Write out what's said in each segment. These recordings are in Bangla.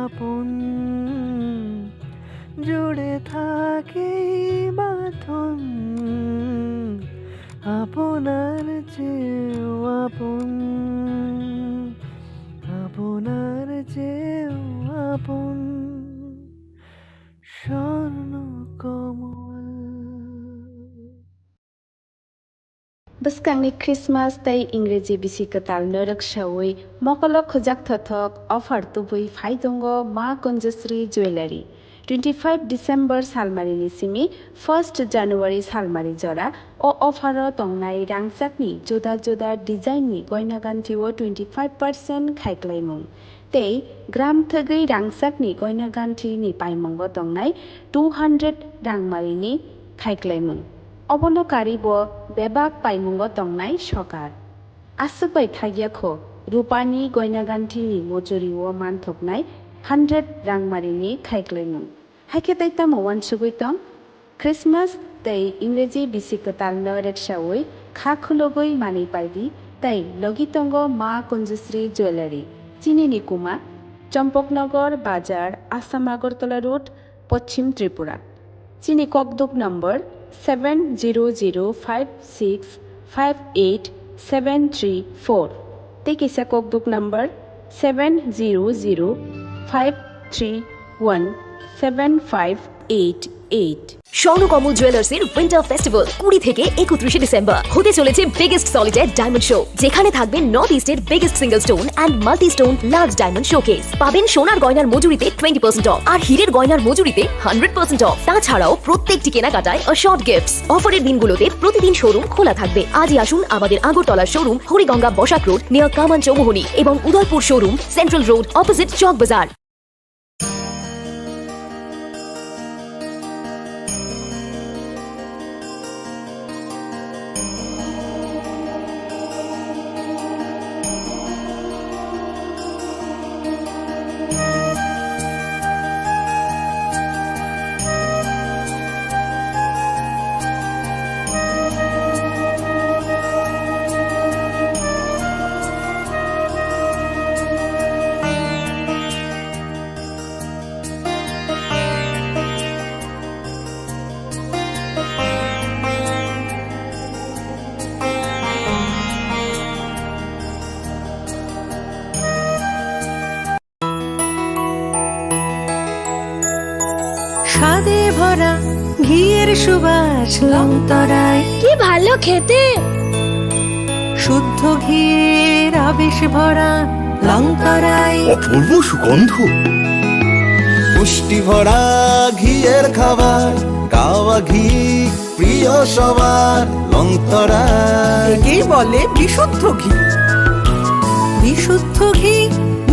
আপন জুড়ে থাকে বাঁধন আপনার চেয়েও আপন আপনার চেয়েও আপন স্বর্ণ কমল Bwskangni Christmas tei Ingreji bisi ketal norok shawi mokolok khojak thothok offer tubui phaitongo Ma Kunjasri Jewelry 25 December salmarini simi 1st January salmari jora o offer o tongnai rangchakni joda joda design ni goina ganthio 25% khaiklaimung tei gram thagui rangchakni goina ganthi ni paimongo tongnai 200 rangmarini khaiklaimung অবলকারী ব বেবাক পাইমুঙ্গ তংনাই সকার আসুকবাই থাইয়াখো রূপানি গয়নাগান্ঠিনি মজুরি ও মানথকনাই 100 রাংমারিনি খাইক্লাইমুং হাইকে তাইতা মওয়ান সুগুইতং ক্রিসমাস তৈ ইংরেজি বিসিকতাল নরেটসাউই খা খুলগই মানি পাইদি তাই লগিতঙ্গ মা কুঞ্জশ্রী জুয়েলারি চিনি কুমা চম্পকনগর বাজার আসাম আগরতলা রোড পশ্চিম ত্রিপুরা চিনি ককদুক number 7005658734 Tekisa kokduk number 7005317588 Swarnakamal জুয়েলার্সের উইন্টার ফেস্টিভ্যাল 20 থেকে 31 ডিসেম্বর হতে চলেছে বিগেস্ট সলিটার ডায়মন্ড শো যেখানে থাকবে নর্থ ইস্টের biggest single stone and multi stone large diamond showcase পাবেন সোনার গয়নার মজুরিতে 20% অফ আর হীরের গয়নার মজুরিতে 100% অফ তাছাড়াও প্রত্যেকটি কেনাকাটায় শর্ট গিফটস অফারের দিনগুলোতে প্রতিদিন শোরুম খোলা থাকবে আজই আসুন আমাদের আগরতলার showroom Hariganga Basak road near Kaman Chowmuhani এবং Udaipur showroom central road opposite Chowk Bazar স্বাদে ভরা ঘিয়ের সুবাস লংতরায় কি ভালো খেতে শুদ্ধ ঘিয়ের আবেশ ভরা লংতরায় অপূর্ব সুগন্ধ পুষ্টি ভরা ঘিয়ের খাবার কাওয়া ঘি প্রিয় সবার লংতরায় একেই বলে বিশুদ্ধ ঘি বিশুদ্ধ ঘি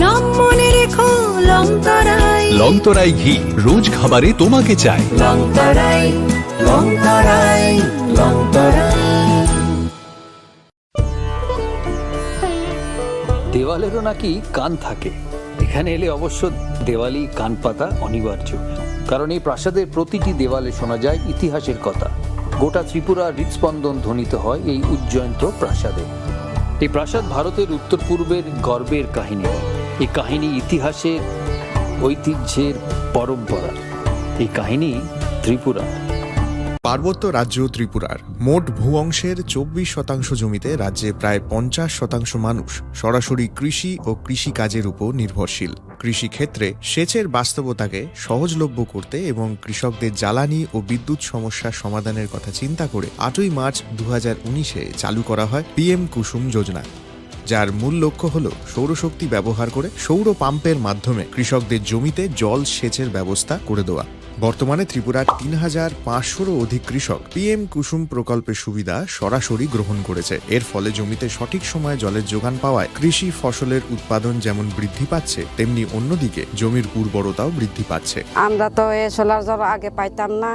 নাম মনে রেখো লংতরায় লংতরাই ঘি রোজ খাবারে তোমাকে চাই লংতরায় লংতরায় লংতরায় দেওয়ালেরও নাকি কান থাকে এখানে এলে অবশ্য দেওয়ালি কান পাতা অনিবার্য কারণ এই প্রাসাদের প্রতিটি দেওয়ালে শোনা যায় ইতিহাসের কথা গোটা ত্রিপুরা হৃদস্পন্দন ধ্বনিত হয় এই উজ্জয়ন্ত প্রাসাদে এই প্রাসাদ ভারতের উত্তর পূর্বের গর্বের কাহিনী এই কাহিনী ইতিহাসের ঐতিহ্যের পরম্পরা এই কাহিনী ত্রিপুরা পার্বত্য রাজ্য ত্রিপুরার মোট ভূ অংশের 24% জমিতে রাজ্যে প্রায় 50% মানুষ সরাসরি কৃষি ও কৃষিকাজের উপর নির্ভরশীল কৃষিক্ষেত্রে সেচের বাস্তবতাকে সহজলভ্য করতে এবং কৃষকদের জ্বালানি ও বিদ্যুৎ সমস্যা সমাধানের কথা চিন্তা করে 8ই মার্চ 2019-এ চালু করা হয় PM কুসুম যোজনা যার মূল লক্ষ্য হল সৌরশক্তি ব্যবহার করে সৌর পাম্পের মাধ্যমে কৃষকদের জমিতে জল সেচের ব্যবস্থা করে দেওয়া বর্তমানে ত্রিপুরার ৩,৫০০-রও অধিক কৃষক PM কুসুম প্রকল্পের সুবিধা সরাসরি গ্রহণ করেছে এর ফলে জমিতে সঠিক সময়ে জলের যোগান পাওয়ায় কৃষি ফসলের উৎপাদন যেমন বৃদ্ধি পাচ্ছে তেমনি অন্যদিকে জমির উর্বরতাও বৃদ্ধি পাচ্ছে আমরা তো এই সোলার জল আগে পাইতাম না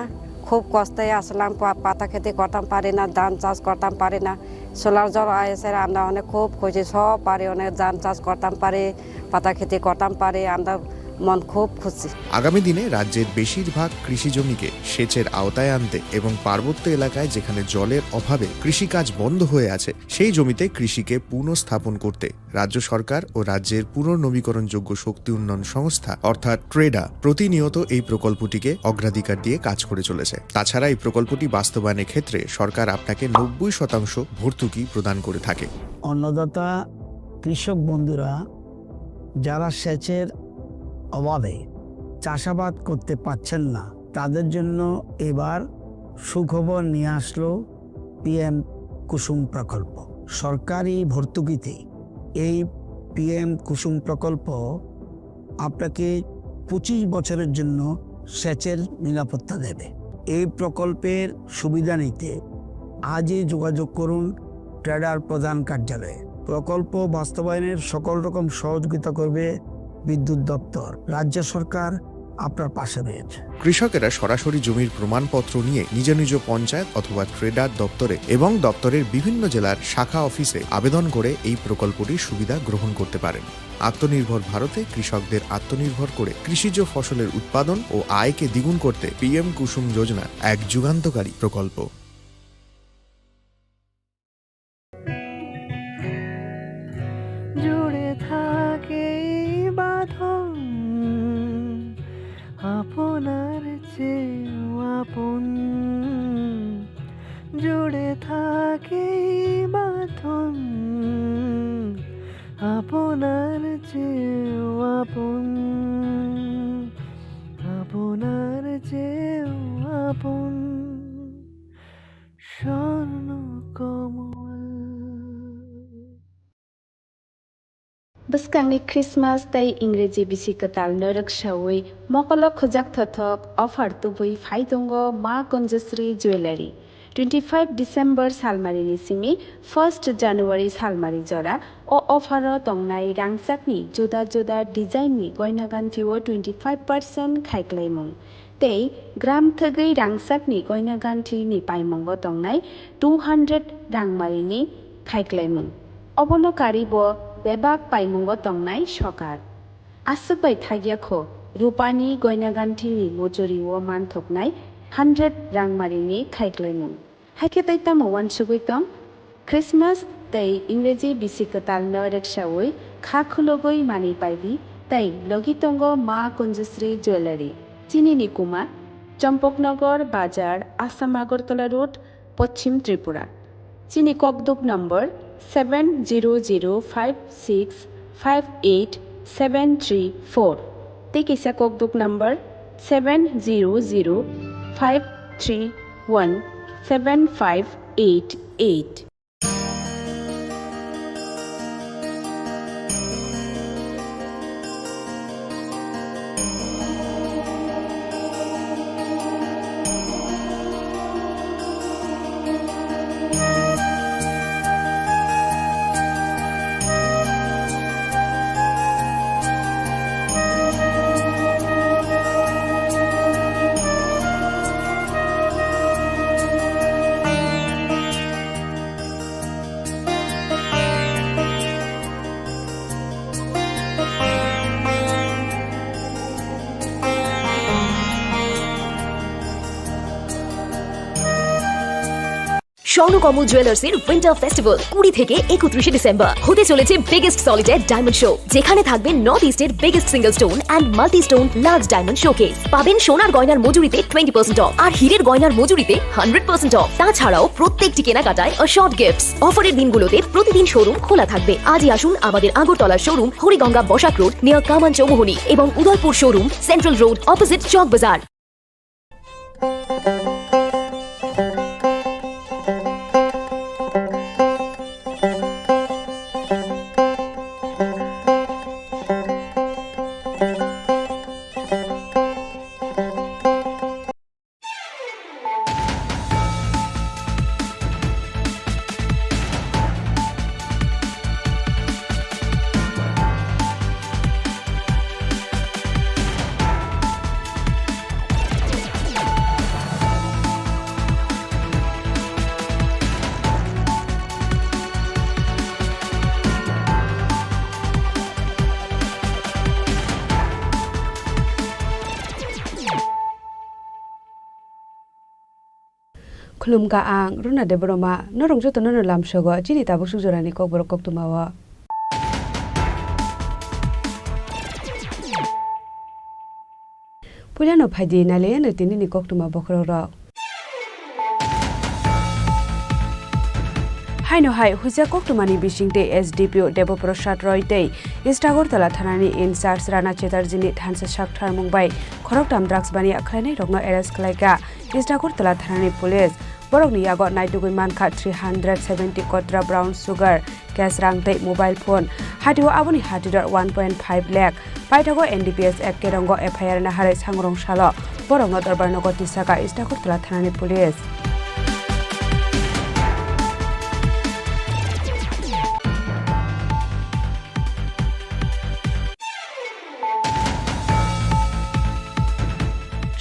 খুব কষ্টে আসলাম পাতা খেতে করতাম পারি না ধান চাষ করতাম পারি না সোলার জল এসে আমরা অনেক খুব খুঁজি সব পারি অনেক ধান চাষ করতাম পারি পাতা খেতে করতাম পারি আমরা মন খুব খুশি। আগামী দিনে রাজ্যের বেশিরভাগ কৃষি জমিকে সেচের আওতায় আনতে এবং পার্বত্য এলাকায় যেখানে জলের অভাবে কৃষিকাজ বন্ধ হয়ে আছে সেই জমিতে কৃষিকে পুনঃস্থাপন করতে রাজ্য সরকার ও রাজ্যের পুনর্নবীকরণযোগ্য শক্তি উন্নয়ন সংস্থা অর্থাৎ ট্রেডা প্রতিনিয়ত এই প্রকল্পটিকে অগ্রাধিকার দিয়ে কাজ করে চলেছে। তাছাড়া এই প্রকল্পটি বাস্তবায়নের ক্ষেত্রে সরকার আপনাকে 90% ভর্তুকি প্রদান করে থাকে। অন্নদাতা কৃষক বন্ধুরা যারা সেচের অভাবে চাষাবাদ করতে পারছেন না তাদের জন্য এবার সুখবর নিয়ে আসলো পিএম কুসুম প্রকল্প। সরকারি ভর্তুকিতে এই পিএম কুসুম প্রকল্প আপনাকে 25 বছরের জন্য সেচের নিরাপত্তা দেবে। এই প্রকল্পের সুবিধা নিতে আজই যোগাযোগ করুন ট্রেডার প্রধান কার্যালয়ে। প্রকল্প বাস্তবায়নের সকল রকম সহযোগিতা করবে বিদ্যুৎ দপ্তর। রাজ্য সরকার আপনার পাশে রয়েছে। কৃষকেরা সরাসরি জমির প্রমাণপত্র নিয়ে নিজ নিজ পঞ্চায়েত অথবা ট্রেডার দপ্তরে এবং দপ্তরের বিভিন্ন জেলার শাখা অফিসে আবেদন করে এই প্রকল্পটির সুবিধা গ্রহণ করতে পারেন। আত্মনির্ভর ভারতে কৃষকদের আত্মনির্ভর করে কৃষিজ ফসলের উৎপাদন ও আয়কে দ্বিগুণ করতে পিএম কুসুম যোজনা এক যুগান্তকারী প্রকল্প। জুড়ে থাকে বাঁধন আপনার চেয়েও আপন, জুড়ে থাকে বাঁধন আপনার চেয়েও আপন, আপনার চেয়েও আপন স্বর্ণ কমল। Bwskangni Christmas tei Ingreji bisi ketal norok shawui mokolo khojak thothok offer tubui phaidongo Ma Konjasri Jewelry 25 December salmarini simi 1st January salmari jora o offer tongnai rangchakni juda juda design ni goina ganthio 25% khaiklaimung tei gram thagui rangchakni goina ganthi ni paimongo tongnai 200 rangmarini khaiklaimung অবলকারী ব বেবাক পাইমুঙ্গ তংনাই সকার আসুকবাই থাগিয়াখো রূপানি গয়নাগান্ঠিনি মজুরি ও মানথকনাই 100 রাংমারিনি খাইক্লাইমুং হাইকে তাইতাম ওয়ানসুগুইতম ক্রিসমাস তাই ইংরেজি বিসিকতাল নরেকসাওই খাখুলগই মানি পাইবি তাই লগিতঙ্গ মা কুঞ্জশ্রী জুয়েলারি চিনি কুমা চম্পকনগর বাজার আসাম আগরতলা রোড পশ্চিম ত্রিপুরা চিনি ককদুক number 7005658734 Tikisa kokduk number 7005317588. Swarnakamal জুয়েলার্সের উইন্টার ফেস্টিভ্যাল 20 থেকে 31 ডিসেম্বর হতে চলেছে বিগেস্ট সলিটার ডায়মন্ড শো, যেখানে থাকবে নর্থ ইস্টের biggest single stone and multi stone large diamond showcase. পাবেন সোনার গয়নার মজুরিতে 20% অফ আর হীরের গয়নার মজুরিতে 100% অফ। তাছাড়াও প্রত্যেকটি কেনাকাটায় শর্ট গিফটস। অফারের দিনগুলোতে প্রতিদিন শোরুম খোলা থাকবে। আজই আসুন আমাদের আগরতলার showroom Hariganga Basak road near Kaman Chowmuhani এবং Udaipur showroom central road opposite Chowk Bazar. Khulumka ang runa de broma norong joto nono lamsogo chini tabuk sujorani kokborok koktumawa. Pulyano phaidi nale na tinini koktuma bokroro. Haino hai huja koktumani bisingte SDPO Debaprasad Roy tei Istagortala thanani incharge Rana Chatterjee thansa sakthar mungbai khoroktam drugs bani akhlainai rokno arrest khlaika Istagortala thanani police borokni yago naitugui mankha 370 kotra brown sugar cash rang tei mobile phone hatiwo aboni hatidor 1.5 lakh paithago NDPS Act kerongo FIR na hare sangrong salo borokno dorbarno goti saka Istagortala thanani police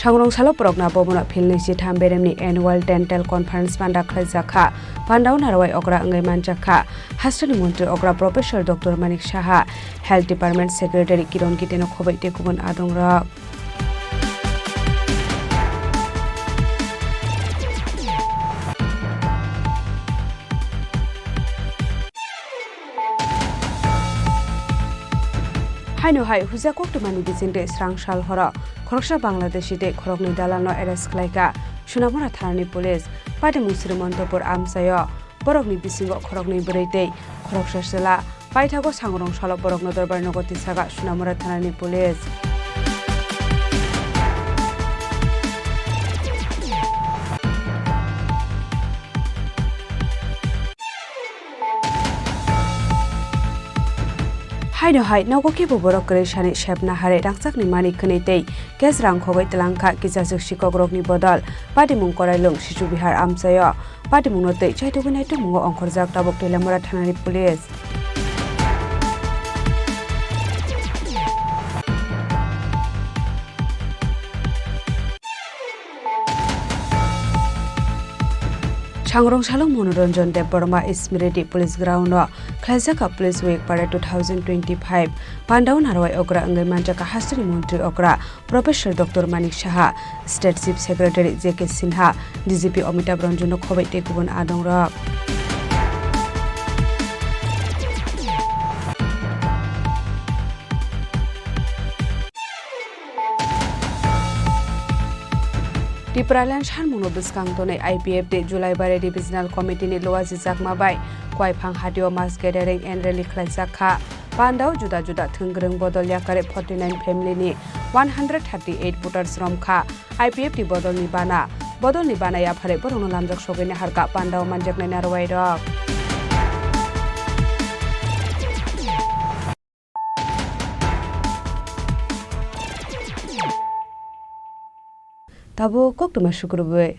Sangrong salo porokna bobona philni sitham beremni annual dental conference panda khlaijaka pandau narwai okra angai manjaka hastani mantri okra professor Dr. Manik Saha health department secretary Kiron Kiteno khobai te kubun adongra Haino hai huja koktumani bisingte srangshal hora khoroksa Bangladeshi te khorokni dalalno arrest khlaika Sunamura thanani police pati musri montopor amsayo borokni bisingo khorokni breitei khoroksa sela paithago sangrong salo borokno dorbarno goti saga Sunamura thanani police Haino hai nogoki borok kreshani shepna hare rangchakni mani khani tei kes rang khogai telangkha kijasuk sikogrokni bodal patimung korailung sisu bihar amsayo patimung notei chaitogni to mungo ongkhorjak tabok telamura thanani police Sangrong salong monoranjan de Burma Smriti Police Ground Khlaijaka Police Week Parade 2025 Pandau narwai okra angai manjaka hastani mantri okra Professor Dr. Manik Saha State Chief Secretary JK Sinha DGP Amitabh Ranjan khobai te kubun adongra Tripura Shan Muno Biskang Tone IPF de July Bare Divisional Committee ni Loa Jakma Bai Kwai Phang Hatio Mass Gathering and Rally Khlaijaka Pandau Juda Juda Thungrung Bodol Yakare 49 family ni 138 voters romkha IPF di Bodol ni bana ya phare borong lamjak sogene harka Pandau manjaknai narwai rok Tabo koktuma shukrubwe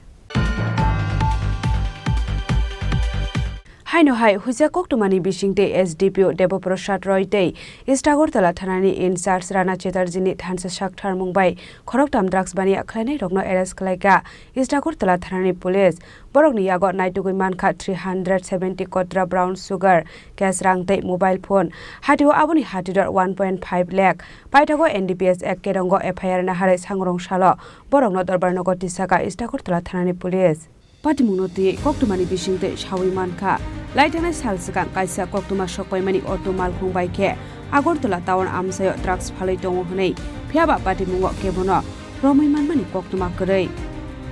Haino hai huja koktumani bisingte SDPO Debaprasad Roy tei Istagortala thanani incharge Rana Chatterjee thansa sakthar mungbai khoroktam drugs bani akhlainai rokno arrest khlaika Istagortala thanani police borokni yago naitugui mankha 370 kotra brown sugar cash rang tei mobile phone hatiwo aboni hatidor 1.5 lakh paithago NDPS Act kerongo FIR na hare sangrong salo borokno dorbarno goti saka Istagortala thanani police Patimunoti koktumani bisingte shawi mankha laitana salsaka kaisa koktuma sokpaimani auto malkhung baike Agortala town amsayo drugs phalai tongo hunai phiaba patimungo kebono romai manmani koktuma korei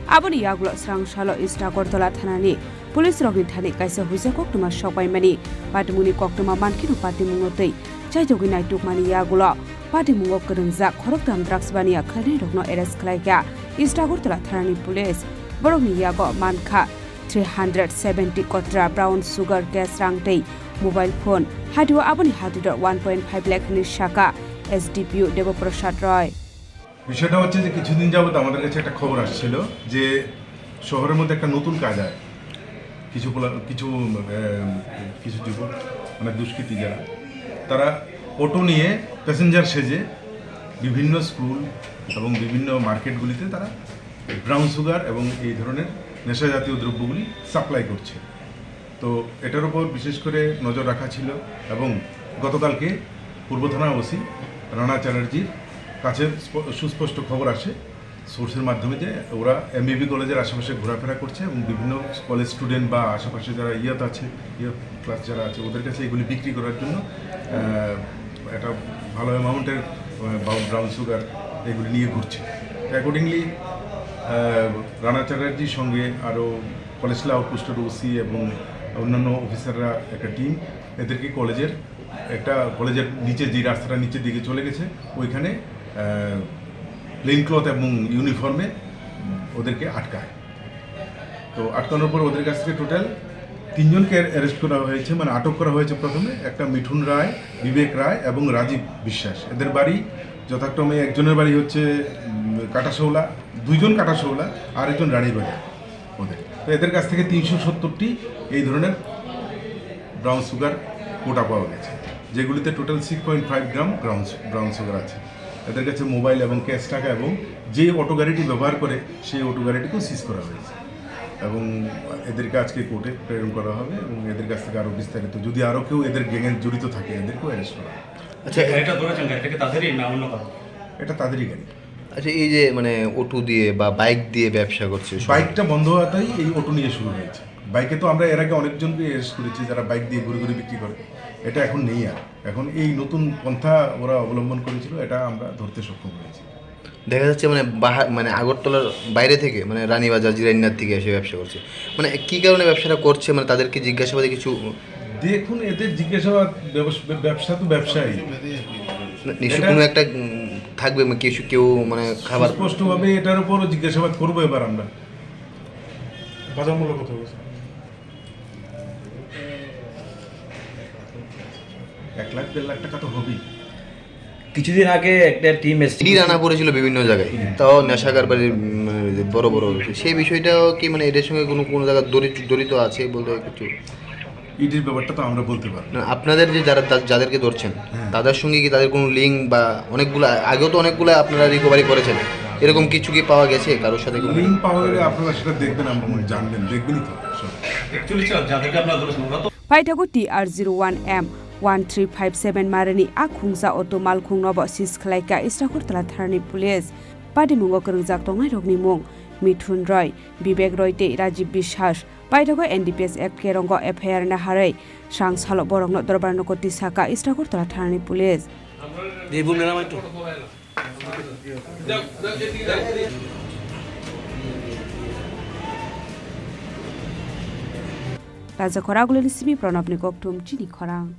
aboni yaglo srangsalo Istagortala thanani police rogni thani kaisa huja koktuma sokpaimani patimuni koktuma mankinu patimungotei chaitogi naituk mani yaglo patimungo korungjak khoroktam drugs bani akhlani rokno arrest khlaika Istagortala thanani police borokni yago mankha 370 kotra brown sugar cash rang tei mobile phone hatiwo aboni hatidor 1.5 lakh ni shaka SDPO Debaprasad Roy বিষয়টা হচ্ছে যে কিছুদিন যাবত আমাদের কাছে একটা খবর আসছিল যে শহরের মধ্যে একটা নতুন কাজ হয় কিছু যুবক মানে দুষ্কৃতী যারা তারা অটো নিয়ে প্যাসেঞ্জার সেজে বিভিন্ন স্কুল এবং বিভিন্ন মার্কেটগুলিতে তারা ব্রাউন সুগার এবং এই ধরনের নেশা জাতীয় দ্রব্যগুলি সাপ্লাই করছে তো এটার উপর বিশেষ করে নজর রাখা ছিল এবং গতকালকে পূর্ব থানা ওসি রানা চ্যাটার্জির কাছে সুস্পষ্ট খবর আসে সোর্সের মাধ্যমে যে ওরা এমবিবি কলেজের আশেপাশে ঘোরাফেরা করছে এবং বিভিন্ন কলেজ স্টুডেন্ট বা আশেপাশে যারা আছে ক্লাস যারা আছে ওদের কাছে এগুলি বিক্রি করার জন্য একটা ভালো অ্যামাউন্টের ব্রাউন সুগার এগুলি নিয়ে ঘুরছে। অ্যাকর্ডিংলি রানা চ্যাটার্জির সঙ্গে আরও কলেজ আউটপোস্টের ওসি এবং অন্যান্য অফিসাররা একটা টিম এদেরকে কলেজের নিচে যে রাস্তাটা নিচের দিকে চলে গেছে ওইখানে প্লেন ক্লথ এবং ইউনিফর্মে ওদেরকে আটকায়। তো আটকানোর পর ওদের কাছ থেকে টোটাল 3 জনকে অ্যারেস্ট করা হয়েছে, মানে আটক করা হয়েছে। প্রথমে একটা মিঠুন রায়, বিবেক রায় এবং রাজীব বিশ্বাস। এদের বাড়ি যথাক্রমে একজনের বাড়ি হচ্ছে কাটাশৌলা, 2 জন কাটাশৌলা আর একজন রানীবাজার ওদের। তো এদের কাছ থেকে 370টি এই ধরনের ব্রাউন সুগার কোটা পাওয়া গেছে, যেগুলিতে টোটাল 6.5 গ্রাম ব্রাউন সুগার আছে। এদের কাছে মোবাইল এবং ক্যাশ টাকা এবং যে অটো গাড়িটি ব্যবহার করে সেই অটো গাড়িটিকেও সিজ করা হয়েছে এবং এদেরকে আজকে কোর্টে প্রেরণ করা হবে এবং এদের কাছ থেকে আরও বিস্তারিত যদি আরও কেউ এদের গ্যাংয়ে জড়িত থাকে এদেরকেও অ্যারেস্ট করা হবে। আচ্ছা, গাড়িটা ধরেছেন, গাড়িটা কি তাদেরই না অন্য কারো? এটা তাদেরই গাড়ি। আচ্ছা, এই যে মানে অটো দিয়ে বা বাইক দিয়ে ব্যবসা করছে, বাইকটা বন্ধ হওয়াতেই এই অটো নিয়ে শুরু হয়েছে। বাইকে তো আমরা এর আগে অনেকজনকে অ্যারেস্ট করেছি যারা বাইক দিয়ে ঘুরে ঘুরে বিক্রি করে, এটা এখন নেই। আর এখন এই নতুন পন্থা ওরা অবলম্বন করেছিল, এটা আমরা ধরতে সক্ষম হয়েছি। দেখা যাচ্ছে মানে আগরতলার বাইরে থেকে মানে রানীবাজার জিরাইনার থেকে এসে ব্যবসা করছে, মানে কি কারণে ব্যবসাটা করছে, মানে তাদেরকে জিজ্ঞাসাবাদে কিছু দেখুন, এদের জিজ্ঞাসাবাদ ব্যবসা তো ব্যবসায়ী নিশ্চয় কোনো একটা থাকবে, কেউ মানে খাবার স্পষ্টভাবে এটার উপরও জিজ্ঞাসাবাদ করবো। এবার আমরা বাজার মূল্য কত হয়েছে? 1 লাখ 1.5 লাখ টাকা তো হবেই। কিছুদিন আগে একটা টিম সিডি রানা পড়েছিল বিভিন্ন জায়গায়, তাও নেশাগার বাড়ির বড় বড় সেই বিষয়টাও কি মানে এদের সঙ্গে কোনো জায়গায় জড়িত আছে বলতে কিছু? ইডির ব্যাপারটা তো আমরা বলতে পারি না। আপনাদের যে যাদেরকে ধরছেন তাদের সঙ্গে কি তাদের কোনো লিঙ্ক বা অনেকগুলো আগেও তো অনেকগুলো আপনারা রিকভারি করেছেন, এরকম কিছু কি পাওয়া গেছে কারোর সাথে? লিঙ্ক পাওয়া গেলে আপনারা সেটা দেখবেন, আমরা জানবেন, দেখবেনই তো। Paitago TR01M 1357 Marani Akhungza Auto Malkhung Nobo Sisklaika Istakur Tlatharni Police Padimungo Kerungjak Tongai Rogni Mung Mithun Roy Bibek Roy Te Rajiv Bishas Paitago NDPS Act Kerongo FIR na harai Sang Salok Borokno Dorbarno Koti Saka Istakur Tlatharni Police Raja Khoraguleni Sibi Pranabni Koktum Chini Khorang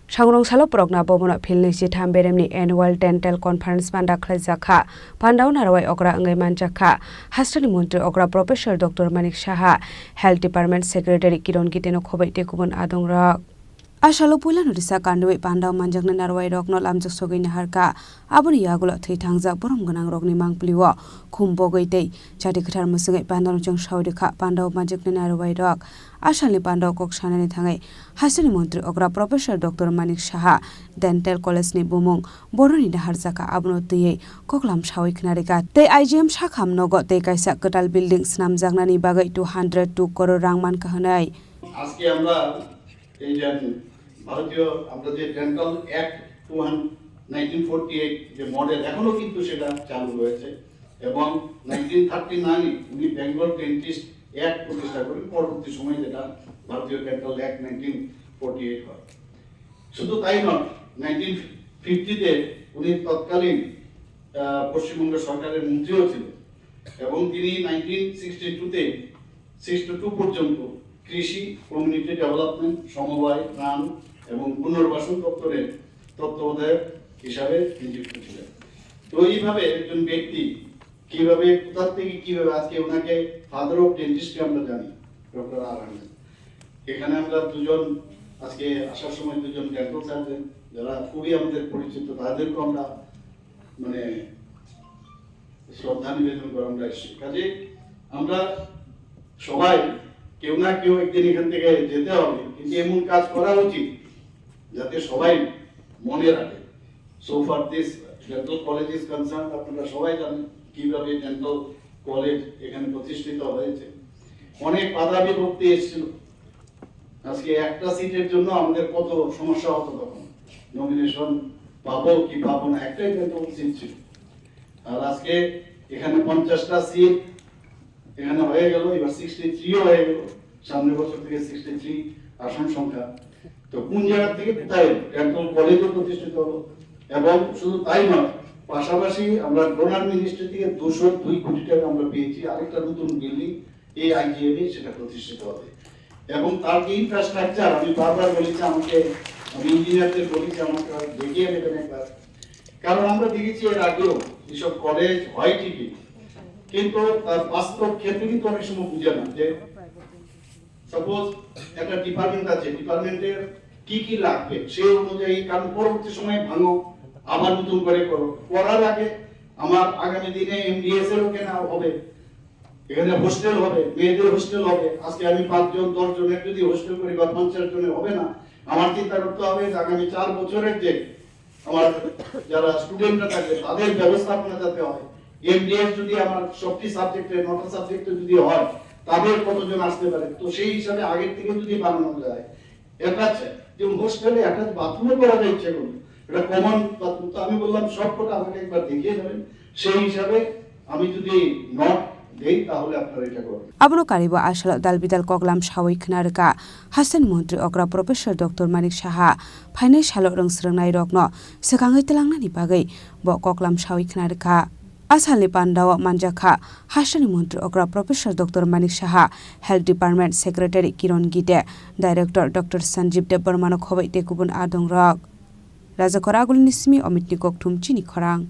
Sangrong Salop Progna Bomono Philni Sitham Beremni Annual Dental Conference Panda Khlaijakha Pandau Narawai Okra Angai Manjakha Hastani Montri Okra Professor Dr. Manik Shaha Health Department Secretary Kiron Giteno Khobai Tekubon Adongrak Ashalo Pula Nodisa Kandui Pandau Manjakna Narawai Rokno Lamjak Sogoi Naharka Aburi Yagulo Thei Thangjak Borom Ganang Rokni Mangpliwo Khumbogoi Tei Chati Khatar Musungai Pandau Jong Shaudikha Pandau Manjakna Narawai Rok Ashali Pandau Kok Shanani Thangai Hasani Montri Okra Professor Dr. Manik Shaha Dental College ni Bumung Boroni Naharjaka Abno Tei Koklam Shawi Knarika Tei IGM Shakham Nogo Tei Kaisa Ketal Buildings Namjaknani Bagai 202 crore Rangman Kahanai আজকে আমরা এই যে ভারতীয় আমরা যে ডেন্টাল অ্যাক্ট 1948 যে মডেল এখনো কিন্তু সেটা চালু রয়েছে এবং 1939 উনি বেঙ্গল ডেন্টিস্ট অ্যাক্ট প্রতিষ্ঠা করেন, পরবর্তী সময়ে যেটা ভারতীয় ডেন্টাল অ্যাক্ট 1948 হয়। শুধু তাই নয়, 1950-তে উনি তৎকালীন পশ্চিমবঙ্গ সরকারের মন্ত্রীও ছিলেন এবং তিনি 1962-তে 62 পর্যন্ত কৃষি, কমিউনিটি ডেভেলপমেন্ট, সমবায়, ত্রাণ এবং পুনর্বাসন দপ্তরের তত্ত্বাবধায়ক হিসাবে নিযুক্ত ছিলেন। তো এইভাবে একজন ব্যক্তি কিভাবে কোথা থেকে কিভাবে আজকে ওনাকে ফাদার অফ ডেন্টিস্টকে আমরা জানি ডক্টর আর আহমেদ। এখানে আমরা দুজন আজকে আসার সময় দুজন ডেন্টাল সার্জন যারা খুবই আমাদের পরিচিত, তাদেরকেও আমরা মানে শ্রদ্ধা নিবেদন করে আমরা এসেছি। কাজে আমরা সবাই কেউ না কেউ একদিন এখান থেকে যেতে হবে, কিন্তু এমন কাজ করা উচিত যাতে সবাই মনে রাখে। So far this dental college is concern, আপনারা সবাই জানেন কিভাবে ডেন্টাল কলেজ এখানে প্রতিষ্ঠিত হয়েছে। অনেক বাধা বিপত্তি এসেছিল, আজকে একটা সিটের জন্য আমাদের কত সমস্যা হতো, তখন নমিনেশন পাবো কি পাবো না, একটাই ডেন্টাল সিট ছিল। আর আজকে এখানে 50টা সিট এখানে হয়ে গেল, এবার 63 হয়ে গেল, সামনের বছর থেকে 63 আসন সংখ্যা। তো কোন জায়গা থেকে কোথায় ডেন্টাল কলেজও প্রতিষ্ঠিত হলো, এবং শুধু তাই নয়, পাশাপাশি আমরা ডোনার মিনিস্ট্রি থেকে 202 কোটি টাকা আমরা পেয়েছি আরেকটা নতুন বিল্ডিং এই আইজিএমে সেটা প্রতিষ্ঠিত হবে। এবং তার যে ইনফ্রাস্ট্রাকচার, আমি বারবার বলেছি, আমি ইঞ্জিনিয়ারদের বলেছি আমাকে দেখিয়ে দেবেন একবার, কারণ আমরা দেখেছি এর আগেও এসব কলেজ হয় ঠিকই, কিন্তু তার বাস্তব ক্ষেত্রে কিন্তু অনেক সময় বুঝে না যে সাপোজ একটা ডিপার্টমেন্ট আছে, ডিপার্টমেন্টের কি কি লাগবে সেই অনুযায়ী, কারণ পরবর্তী সময় ভাঙো আবার নতুন করে করো, করার আগে আমার আগামী দিনে এমডিএস এরও কেনা হবে, এখানে হোস্টেল হবে, মেয়েদের হোস্টেল হবে। আজকে আমি 5 জন 10 জনের যদি হোস্টেল করি বা 50 জনের হবে না, আমার চিন্তা করতে হবে যে আগামী 4 বছরের যে আমার যারা স্টুডেন্টরা থাকবে তাদের ব্যবস্থাপনা যাতে হয়। এমডিএস যদি আমার সবটি সাবজেক্টে 9টা সাবজেক্টে যদি হয়, তাদের কতজন আসতে পারে, তো সেই হিসাবে আগের থেকে যদি বানানো যায়, অ্যাটাচ যে হোস্টেলে অ্যাটাচ বাথরুমও করা যায় ইচ্ছে করুন, এটা কমন বাথরুম। তো আমি বললাম সবকটা আমাকে একবার দেখিয়ে দেবেন, সেই হিসাবে আমি যদি নট দেই তাহলে আপনারা এটা করবেন। Abono karibo asal dalbidal koklam shawi knarga Hasan Mantri okra Professor Dr. Manik Shaha phainai salo rongsrwngnai rokno sekangai telangnani bagai bo koklam shawi knarga Asalni Pandawa Manjaka Hasan Mantri okra Professor Dr. Manik Shaha Health Department Secretary Kiron Gite Director Dr. Sanjeev Debarmano khobai tekubun adong rok Raja Koragul Nismi Omitni Kokthum Chini Khorang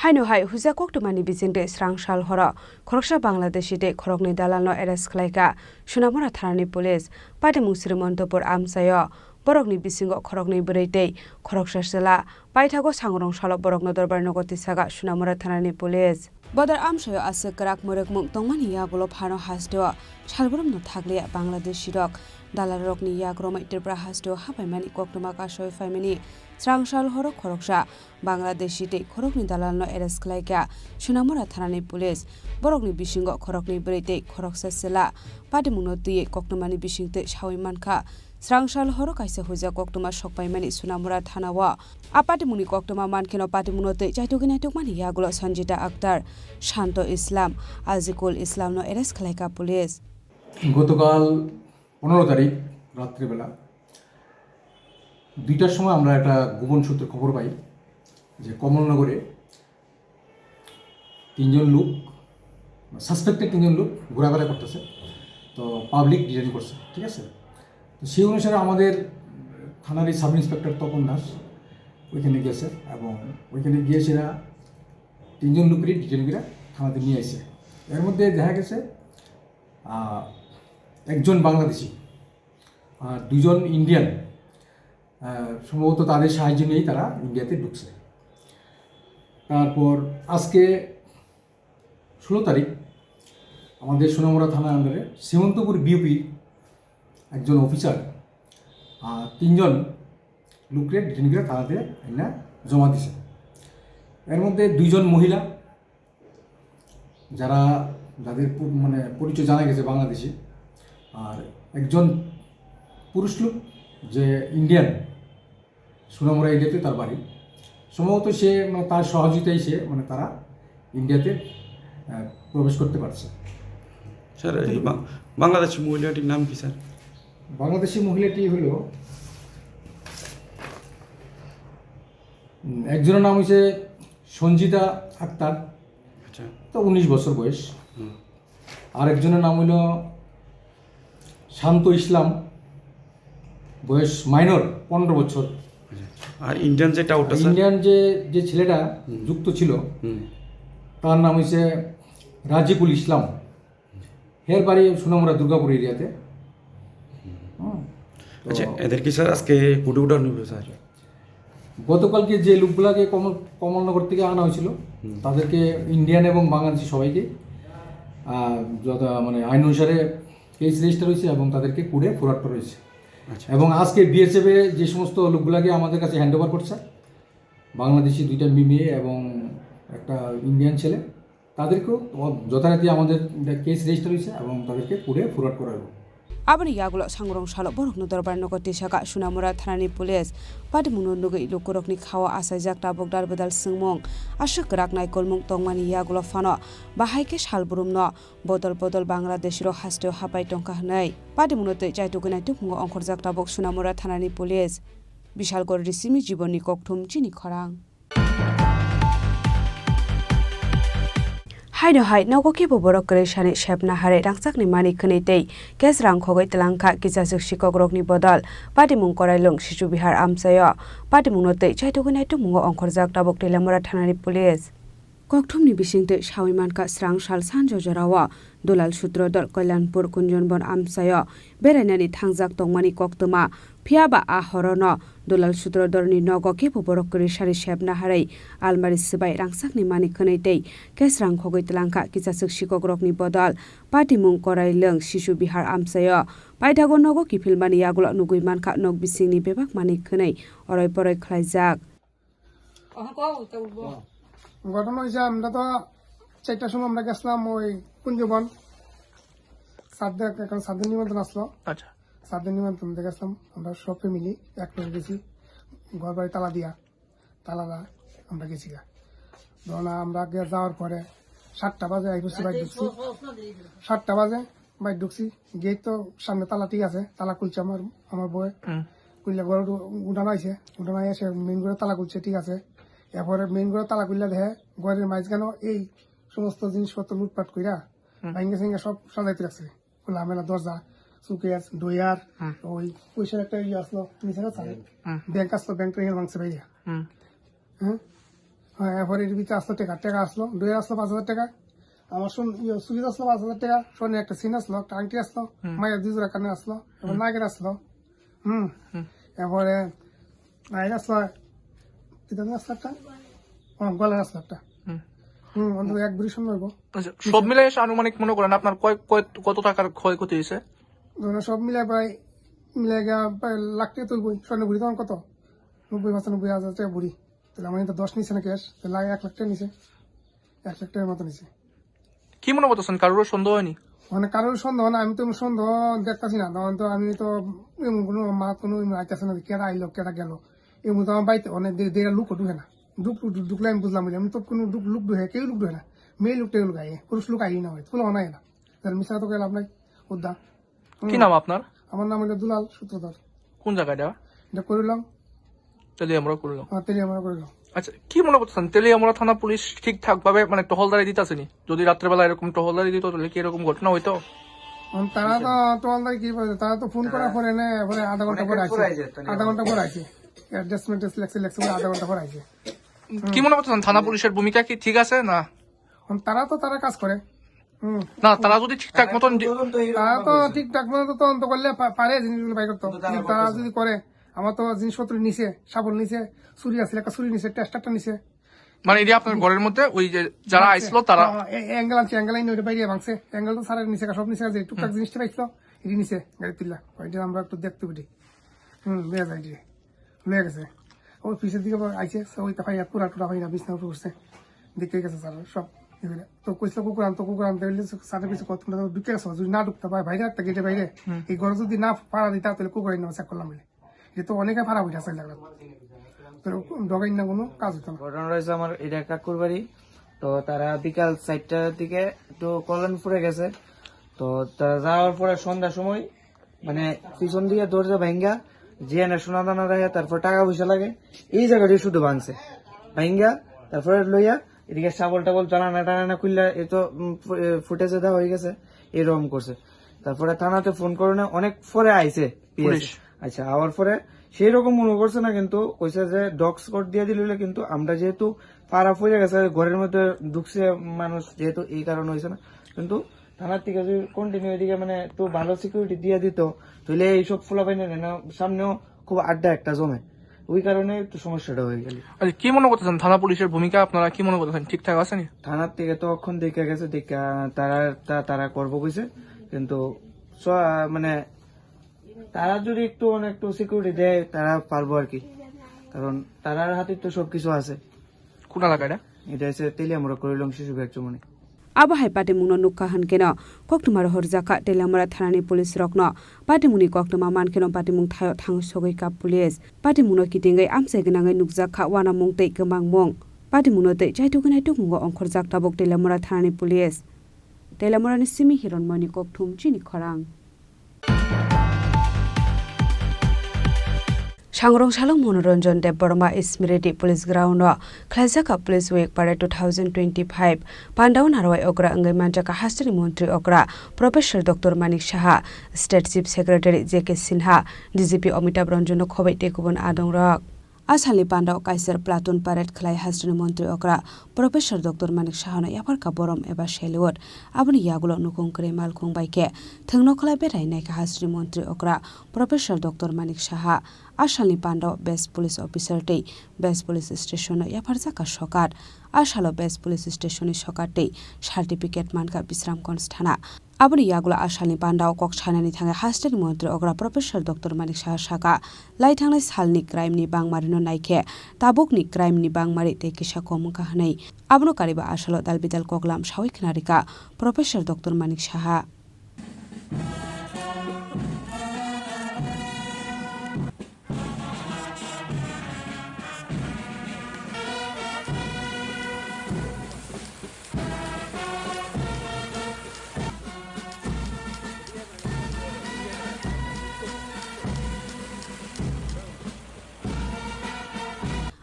Haino hai huza koktumani bizingde srangshal hora khoroksa Bangladeshi de khorokni dalalno arrest khlaika Sunamora tharani police pade musri montopor amsayo borokni bisingo khorokni bereitei khoroksa sela paithago sangrong salo borokno dorbar nogoti saga Sunamora tharani police Bodar amsayo ase krak morek mung tongmani yagulo phano hasdo salborom no thagle Bangladeshi rok dalal rokni yagroma Tripura hasdo habaimani koktuma kasoi faimani Srangshal horo khoroksa Bangladeshi te khorokni dalalno arrest khlaika Sunamora thanani police borokni bisingo khorokni bereitei khoroksa sela padimungno tuye koktumani bisingte shawi mankha Srangshal horo kaisa huja koktuma sokpaimani Sunamora thanawa apatimuni koktuma mankeno patimunote jaitogina tokmani yagulo Sanjita Akhtar Shanto Islam Azikul Islam no arrest khlaika police গতকাল 15 তারিখ রাত্রিবেলা 2টার সময় আমরা একটা গোপন সূত্রে খবর পাই যে কমলনগরে 3 জন লোক সাসপেক্টেড 3 জন লোক ঘোরাফেরা করতেছে, তো পাবলিক ডিটেইন করছে, ঠিক আছে। তো সেই অনুসারে আমাদের থানার সাব ইন্সপেক্টর তপন দাস ওইখানে গেছে এবং ওইখানে গিয়ে সেরা 3 জন লোকেরই ডিটেইন করে থানাতে নিয়ে আসে। এর মধ্যে দেখা গেছে একজন বাংলাদেশি আর 2 জন ইন্ডিয়ান সম্ভবত তাদের সাহায্য নিয়েই তারা ইন্ডিয়াতে ঢুকছে। তারপর আজকে 16 তারিখ আমাদের সোনামুড়া থানার আন্ডারে সীমন্তপুর বিউপি একজন অফিসার 3 জন লোককে ডিটেইন করে থানাতে এনে জমা দিছে। এর মধ্যে 2 জন মহিলা যাদের মানে পরিচয় জানা গেছে বাংলাদেশি, আর একজন পুরুষ লোক যে ইন্ডিয়ান সোনামুড়া এরিয়াতে তার বাড়ি, সম্ভবত সে মানে তার সহযোগিতায় সে মানে তারা ইন্ডিয়াতে প্রবেশ করতে পারছে। স্যার এই বাংলাদেশি মহিলাটির নাম কি স্যার? বাংলাদেশি মহিলাটি হলো একজনের নাম হচ্ছে সঞ্জিতা আক্তার, আচ্ছা, তো 19 বছর বয়স। আর একজনের নাম হলো শান্ত ইসলাম, বয়স মাইনর 15 বছর। আর ইন্ডিয়ান যেটা ওটা ইন্ডিয়ান যে ছেলেটা যুক্ত ছিল তার নাম হচ্ছে রাজিকুল ইসলাম, হের বাড়ি সোনামুড়া দুর্গাপুর এরিয়াতে। আচ্ছা, এদের কি স্যার আজকে কোর্টে ওঠানো হবে স্যার? গতকালকে যে লোকগুলাকে কমলনগর থেকে আনা হয়েছিল তাদেরকে ইন্ডিয়ান এবং বাংলাদেশি সবাইকে মানে আইন অনুসারে কেস রেজিস্টার হয়েছে এবং তাদেরকে কোর্টে ফরওয়ার্ড করা হয়েছে। এবং আজকে বিএসএফ যে সমস্ত লোকগুলাকে আমাদের কাছে হ্যান্ড ওভার করছে, বাংলাদেশি 2টা মেয়ে এবং একটা ইন্ডিয়ান ছেলে, তাদেরকেও যথারীতি আমাদের কেস রেজিস্টার হয়েছে এবং তাদেরকে কোর্টে ফরওয়ার্ড করা হবে। Abani yagulo sangrong salo borok no dorbar no koti saka Sunamura thanani police patimuno nugi lukurokni khawa asajak tabok dal bedal singmong ashak raknai kolmung tongmani yagulo fano bahaike salburumno botol Bangladesh ro hasteo hapai tongka hnai patimuno te jaitukuna tupungo ongkhorjak tabok Sunamura thanani police Bishalgor risimi jiboni kokthum Chini Khorang Haino hai nogoki boborok kreshani shepna hare rangsak ni mani khani tei kes rang khogoi telangkha kisasuk shikokrok ni bodal patimung korailung Shishu Bihar amsayo patimung no tei chaitogunai tumungo ongkhorjak tabok Telamura thanani police Kokthumni bisingte Shawimanka Srang Sal Sanjo Jorawa Dolal Sutrodor Kailanpur Kunjonbon amsayo berainani thangjak tongmani koktuma phiaba a horono Dolal Sutrodorni nogoki boborok kreshani shepna hare almari sibai rangsakni mani khani tei kesrang khogoi telangkha kisasuk shikokrokni bodal patimung korailung Shishu Bihar amsayo paithago nogoki filmani yagulo nugui manka nog bisingni bebak mani khani oroi poroi khlaijak ঘটনা হয়েছে আমরা তো 4টার সময় আমরা গেছিলাম ওই কুঞ্জবন সাদের নিমন্ত্রণ আসলো আচ্ছা সাদের নিমন্ত্রণ গেছিলাম আমরা সব ফ্যামিলি একসাথে গেছি ঘর বাড়ি তালা আমরা গেছি ধরুন আমরা যাওয়ার পরে 7টা বাজে বাইক ঢুকছি 7টা বাজে বাইক ঢুকছি গেট তো সামনে তালা ঠিক আছে তালা খুলছে আমার বউয়ে খুললে ঘর উঠানো এসে মেন ঘরে তালা খুলছে ঠিক আছে এরপরে মেইন ঘরে তালা খুললে দেখে ঘরের মাঝখানে এই সমস্ত জিনিসপত্র লুটপাট কইরা ভাঙ্গে সিঙ্গে সব সাজাইতে রাখছে খোলামেলা দরজা সুকেস ডয়ার ওই পয়সার একটা ইয়ে আসলো নিচে ব্যাংক আসলো ব্যাংক থেকে ভাঙছে ভাইয়া হ্যাঁ এরপরে এর ভিতরে আসলো টাকা আসলো ডয়ার আসলো 5,000 টাকা আমার সুইচ আসলো 5,000 টাকা সোনের একটা সিন আসলো একটা আংটি আসলো মায়ের 2 জোড়া কানে আসলো এবার নাগের আসলো এরপরে নাইর আসলো গলার আসলো একটা অন্তত 1 ভরি সোনা হইব সব মিলাই আনুমানিক মনে করেন আপনার কত টাকার ক্ষয়ক্ষতি হয়েছে সব মিলাই প্রায় প্রায় লাখ টাকা তুলবই স্বর্ণ ভরি তখন কত 90,000-95,000 টাকা ভরি তাহলে আমার 10 নিছে না ক্যাশ তাহলে 1 লাখ টাকা নিছে 1 লাখ টাকার মতো নিছে কি মনে করতেছেন কারোর সন্দেহ হয়নি মানে কারোর সন্দেহ না আমি তো সন্দেহ দেখতেছি না তখন তো আমি তো কোনো মা কোনো আইতেছে না কেডা আইলো কেডা গেল এই মতো আমার বাড়িতে অনেক দেড় লুক ঢুকে না ঢুকলে আমি বুঝলাম আমি তো কোনো লুক ঢুকে কেউ লুক ঢুকে না মেয়ে লুকটা লুক আই পুরুষ লুক আই না হয় তুলো নাই না তাহলে মিশা তো গেলাম নাই উদ্দা কি নাম আপনার আমার নাম হলো দুলাল সূত্রধর কোন জায়গায় এটা করলাম তেলিয়ামুড়া করলাম করলাম আচ্ছা কি মনে করতেছেন তেলিয়ামুড়া থানা পুলিশ ঠিকঠাক ভাবে মানে টহলদারি দিতেছেনি যদি রাত্রেবেলা এরকম টহলদারি দিত তাহলে কি এরকম ঘটনা হইতো তারা তো টহলদারি কি বলে তারা তো ফোন করার পরে না আধা ঘন্টা পরে আছে অ্যাডজাস্টমেন্ট লেখছে আধা ঘন্টা পর আইছে কি মনে করতেছেন থানা পুলিশের ভূমিকা কি ঠিক আছে না তারা কাজ করে না তারা যদি ঠিকঠাক মতন তদন্ত করলে পারে জিনিসগুলো বাই করতো তারা যদি করে আমার তো জিনিসপত্র নিচে শাবল নিচে চুরি আছে একটা চুরি নিচে টেস্টারটা নিচে মানে এটা আপনার ঘরের মধ্যে ওই যে যারা আইছিল তারা অ্যাঙ্গেল আছে অ্যাঙ্গেল আইন ওইটা বাইরে ভাঙছে অ্যাঙ্গেল তো সারা নিচে সব নিচে আছে টুকটাক জিনিসটা পাইছিল এটি নিচে গাড়ি তুললা ওইটা আমরা একটু দেখতে পারি বেয়া যায় লয়ে গেছে ওই পিছের দিকে আইছে ওই তাই পুরা টুরা ভাই না বিছনা উঠে উঠছে দেখে গেছে স্যার সব তো কইছিল কুকুর আনতে সাথে পিছু কত ঢুকে গেছে যদি না ঢুকতে পারে বাইরে একটা গেটে বাইরে এই ঘরে যদি না পাড়া দিতা তাহলে কুকুর আইন চেক করলাম বলে যে তো অনেকে পাড়া হইতে আসলে লাগলো তো ডগাইন না কোনো কাজ হতো না ঘটনা রয়েছে আমার এটা কাকুর বাড়ি তো তারা বিকাল 4টার দিকে একটু কল্যাণপুরে গেছে তো তারা যাওয়ার পরে সন্ধ্যার সময় মানে পিছন দিকে দরজা ভাঙ্গা জিয়ানের সোনা দানা দেখে তারপর টাকা পয়সা লাগে এই জায়গাটি শুধু ভাঙছে ভাঙ্গা তারপরে লইয়া এদিকে শাবল টাবল টানা খুললে এ তো ফুটেজে দেওয়া হয়ে গেছে এরকম করছে তারপরে থানাতে ফোন করে না অনেক পরে আইছে আচ্ছা আবার পরে সেই রকম মনে করছে না কিন্তু কইছে যে ডগ স্কট দিয়ে দিল কিন্তু আমরা যেহেতু পাড়া পড়ে গেছে ঘরের মধ্যে ঢুকছে মানুষ যেহেতু এই কারণে হয়েছে না কিন্তু থানার থেকে যদি কন্টিনিউ এদিকে মানে একটু ভালো সিকিউরিটি দিয়ে দিত তাহলে এইসব ফোলা পাইনে না সামনেও খুব আড্ডা একটা জমে ওই কারণে একটু সমস্যাটা হয়ে গেল কি মনে করতেছেন থানা পুলিশের ভূমিকা আপনারা কি মনে করতেছেন ঠিকঠাক আছে নি থানার থেকে তো অক্ষণ দেখে গেছে তারা করবো কইছে কিন্তু মানে তারা যদি একটু সিকিউরিটি দেয় তারা পারবো আর কি কারণ তারার হাতে তো সবকিছু আছে কোন এলাকায় এটা হচ্ছে তেলিয়ামুড়া করিলং শিশু Bihar চুমনি Abahai Patimuno Nukahan Keno, Koktumar Horzaka, Telamara Thanani Police Rockno, Patimuni Koktuma Mankeno Patimung Tayo Tang Sogika Police, Patimuno Kitinga Amsegananga Nukzaka Wana Mung Take Gamang Mong, Patimuno Te Jaitukana Tukungo on Korzak Tabok Telamara Thanani Police. Telamara Simi Hiron Moni Koktum Chini Khorang. Shangrong Shalom Monoranjan Deborma Ismiriti Police Ground Klazaka Police Week Parade 2025 Pandaun Harawai Okra Angaimantaka Hastani Montri Okra Professor Dr. Manik Shaha State Chief Secretary J.K. Sinha DGP Amitabh Ranjan Khobai Tekubon Adong Rock Asali Pandau Kaiser Platoon Parade Klai Hastani Montri Okra Professor Dr. Manik Shahana Yaparka Borom Eba Shelwood Abuni Yagulo Nukong Kremal Kong Baike Thengno Klai Betai Naika Hastani Montri Okra Professor Dr. Manik Shaha Ashali Pando Best Police Officer Day Best Police Station Yaparzaka Shokat Ashalo Best Police Station Shokat Day Certificate Manka Bisram Konstana Abuni Yagula Ashali Pandao Kok Chanani Thanga Hasted Montri Ogra Professor Dr. Manik Shah Shaka Laitangli Salni Crime Ni Bang Marino Naike Tabuk Ni Crime Ni Bang Mari Tekisha Komka Hanei Abunu Kariba Ashalo Dalbidal Koklam Shawik Narika Professor Dr. Manik Shah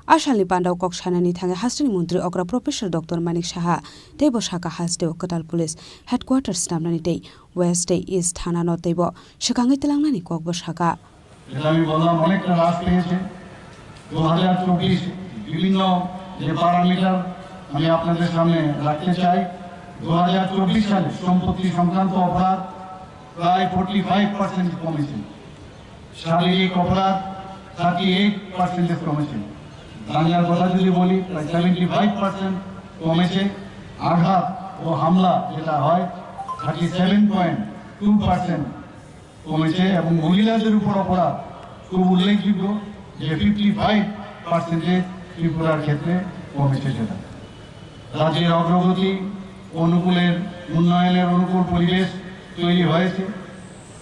Ashali Pandau Kok Chanani Thanga Hastani Montri Okra Professor Dr. Manik Shaha Tebo Shaka Haste Okatal Police Headquarters Namnani Day West Day East Thana No Tebo Shakangi Telangnani Kokbo Shaka আমি বললাম অনেকটা হ্রাস পেয়েছে 2024 বিভিন্ন যে প্যারামিটার আমি আপনাদের সামনে রাখতে চাই 2024 সালে সম্পত্তি সংক্রান্ত অপরাধ প্রায় 45% কমেছে শারীরিক অপরাধ 38% কমেছে দাঙ্গার কথা যদি বলি প্রায় 75% কমেছে আঘাত ও হামলা যেটা হয় 37.2% কমেছে এবং মহিলাদের উপর অপরাধ খুব উল্লেখযোগ্য যে 55% ত্রিপুরার ক্ষেত্রে কমেছে সেটা রাজ্যের অগ্রগতি অনুকূলের উন্নয়নের অনুকূল পরিবেশ তৈরি হয়েছে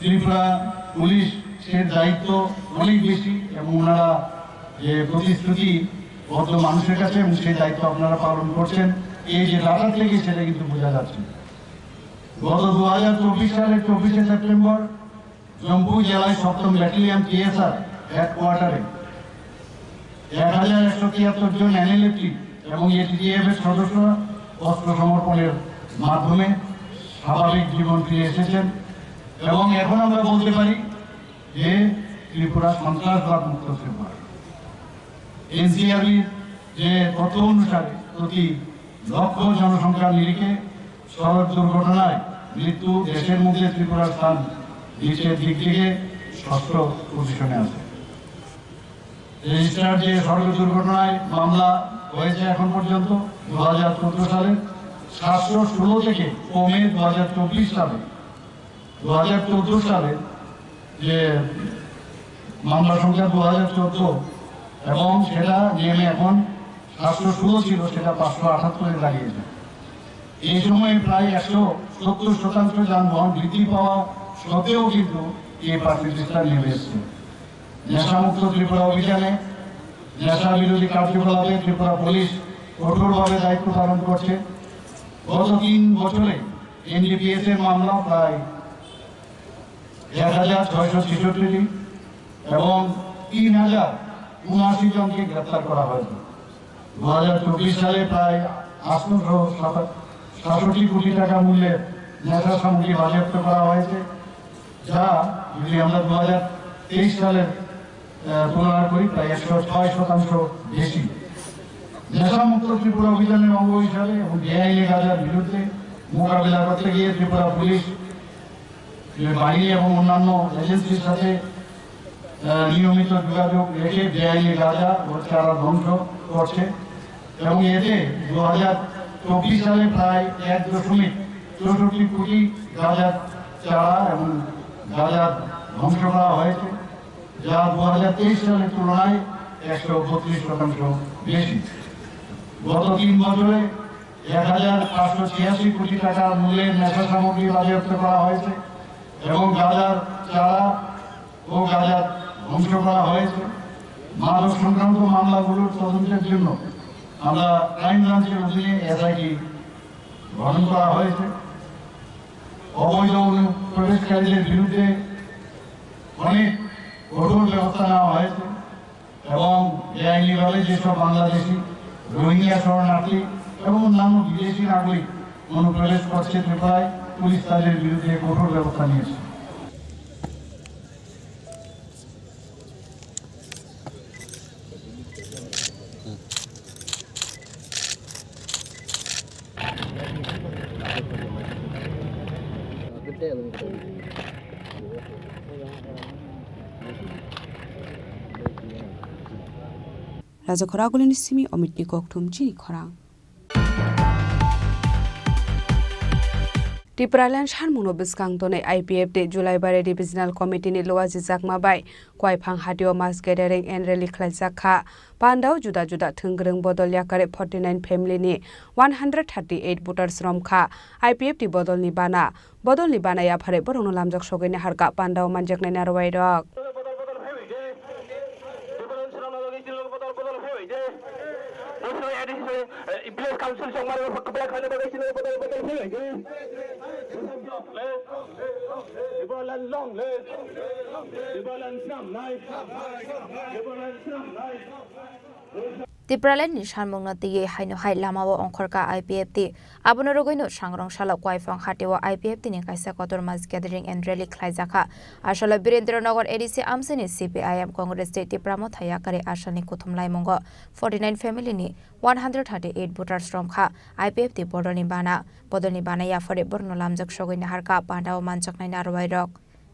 ত্রিপুরা পুলিশের দায়িত্ব অনেক বেশি এবং ওনারা যে প্রতিশ্রুতি বদ্ধ মানুষের কাছে এবং সেই দায়িত্ব আপনারা পালন করছেন এই যে ডাটা থেকে সেটা কিন্তু বোঝা যাচ্ছে গত 2024 সালের 24 সেপ্টেম্বর জম্পুই জেলায় 7ম ব্যাটালিয়ন টিএসআর হেডকোয়ার্টারে 1173 জন এনএলএফটি এবং এটিডিএফ এর সদস্যরা অস্ত্র সমর্পণের মাধ্যমে স্বাভাবিক জীবন ফিরে এসেছেন এবং এখন আমরা বলতে পারি যে ত্রিপুরা সন্ত্রাসবাদ মুক্ত ত্রিপুরা এনসিআরবির যে তথ্য অনুসারে প্রতি লক্ষ জনসংখ্যার নিরিখে সড়ক দুর্ঘটনায় মৃত্যু দেশের মধ্যে ত্রিপুরার স্থান নিচের দিক থেকে ষষ্ঠ পজিশনে আছে রেজিস্টার যে সড়ক দুর্ঘটনায় মামলা হয়েছে এখন পর্যন্ত 2014 সালে 716 থেকে কমে 2024 সালে 2014 সালে যে মামলা সংখ্যা 2014 এবং সেটা নেমে এখন 716 ছিল সেটা 578 দাঁড়িয়েছে এই সময়ে প্রায় 170% যানবাহন বৃদ্ধি পাওয়া সত্ত্বেও কিন্তু এই পার্সেন্টেজটা নেমে এসছে নেশামুক্ত ত্রিপুরা অভিযানে নেশা বিরোধী কার্যকলাপে ত্রিপুরা পুলিশ কঠোরভাবে দায়িত্ব পালন করছে গত 3 বছরে এনডিপিএস এর মামলা প্রায় 1666টি এবং 3079 জনকে গ্রেফতার করা হয়েছে 2024 সালে প্রায় 867 কোটি টাকা মূল্যের নেশা সামগ্রী বাজেয়াপ্ত করা হয়েছে যা যদি আমরা 2023 সালের তুলনা করি প্রায় 106% বেশি নেশামুক্ত ত্রিপুরা অভিযানের অঙ্গ হিসাবে এবং বেআইনি গাঁজার বিরুদ্ধে মোকাবিলা করতে গিয়ে ত্রিপুরা পুলিশ বাহিনী এবং অন্যান্য এজেন্সির সাথে নিয়মিত যোগাযোগ রেখে বেআইনি গাঁজা ও চারা ধ্বংস করছে এবং এতে 2024 সালে প্রায় 1.64 কোটি গাঁজার চারা এবং গাঁজা ধ্বংস করা হয়েছে যা 2023 সালের তুলনায় 132% বেশি গত 3 বছরে 1586 কোটি টাকা মূল্যের নেশা সামগ্রী বাজেয়াপ্ত করা হয়েছে এবং গাঁজার চারা ও গাঁজা ধ্বংস করা হয়েছে। মাদক সংক্রান্ত মামলাগুলোর তদন্তের জন্য আমরা ক্রাইম ব্রাঞ্চের অধীনে এসআইটি গঠন করা হয়েছে। অবৈধ অনুপ্রবেশকারীদের বিরুদ্ধে অনেক কঠোর ব্যবস্থা নেওয়া হয়েছে এবং বেআইনিভাবে যেসব বাংলাদেশি, রোহিঙ্গা শরণার্থী এবং অন্যান্য বিদেশি নাগরিক অনুপ্রবেশ করছে ত্রিপুরায়, পুলিশ তাদের বিরুদ্ধে কঠোর ব্যবস্থা নিয়েছে। Raja Khoragulin Simi Omitni Koktum Chini Khorang Tripura Sharmuno Biskangtone IPF de July Bare Divisional Committee ni Loa Jizakma Bai Kwai Phang Hadio Mass Gathering and Rally Khlajaka Pandau Juda Juda Thungrung Bodol Yakare 49 family ni 138 voters rom kha IPF di Bodol ni bana ya phare borong lamjak sogene harka Pandau manjak nai narwai dok Tipralan ni shanmungna tiye haino hai lamawo ongkhorka IPF ti abonorogino sangrong shala kwaifang hatewa IPF ti ni kaisa kotor mass gathering and rally khlaijaka ashala Birendranagar ADC amsini CPIM Congress state Tripura thaya kare ashani kuthumlai mongo 49 family ni 138 voters from kha IPF ti bodoni bana ya fore borno lamjak sogoina harka pandao manchaknai narwai rok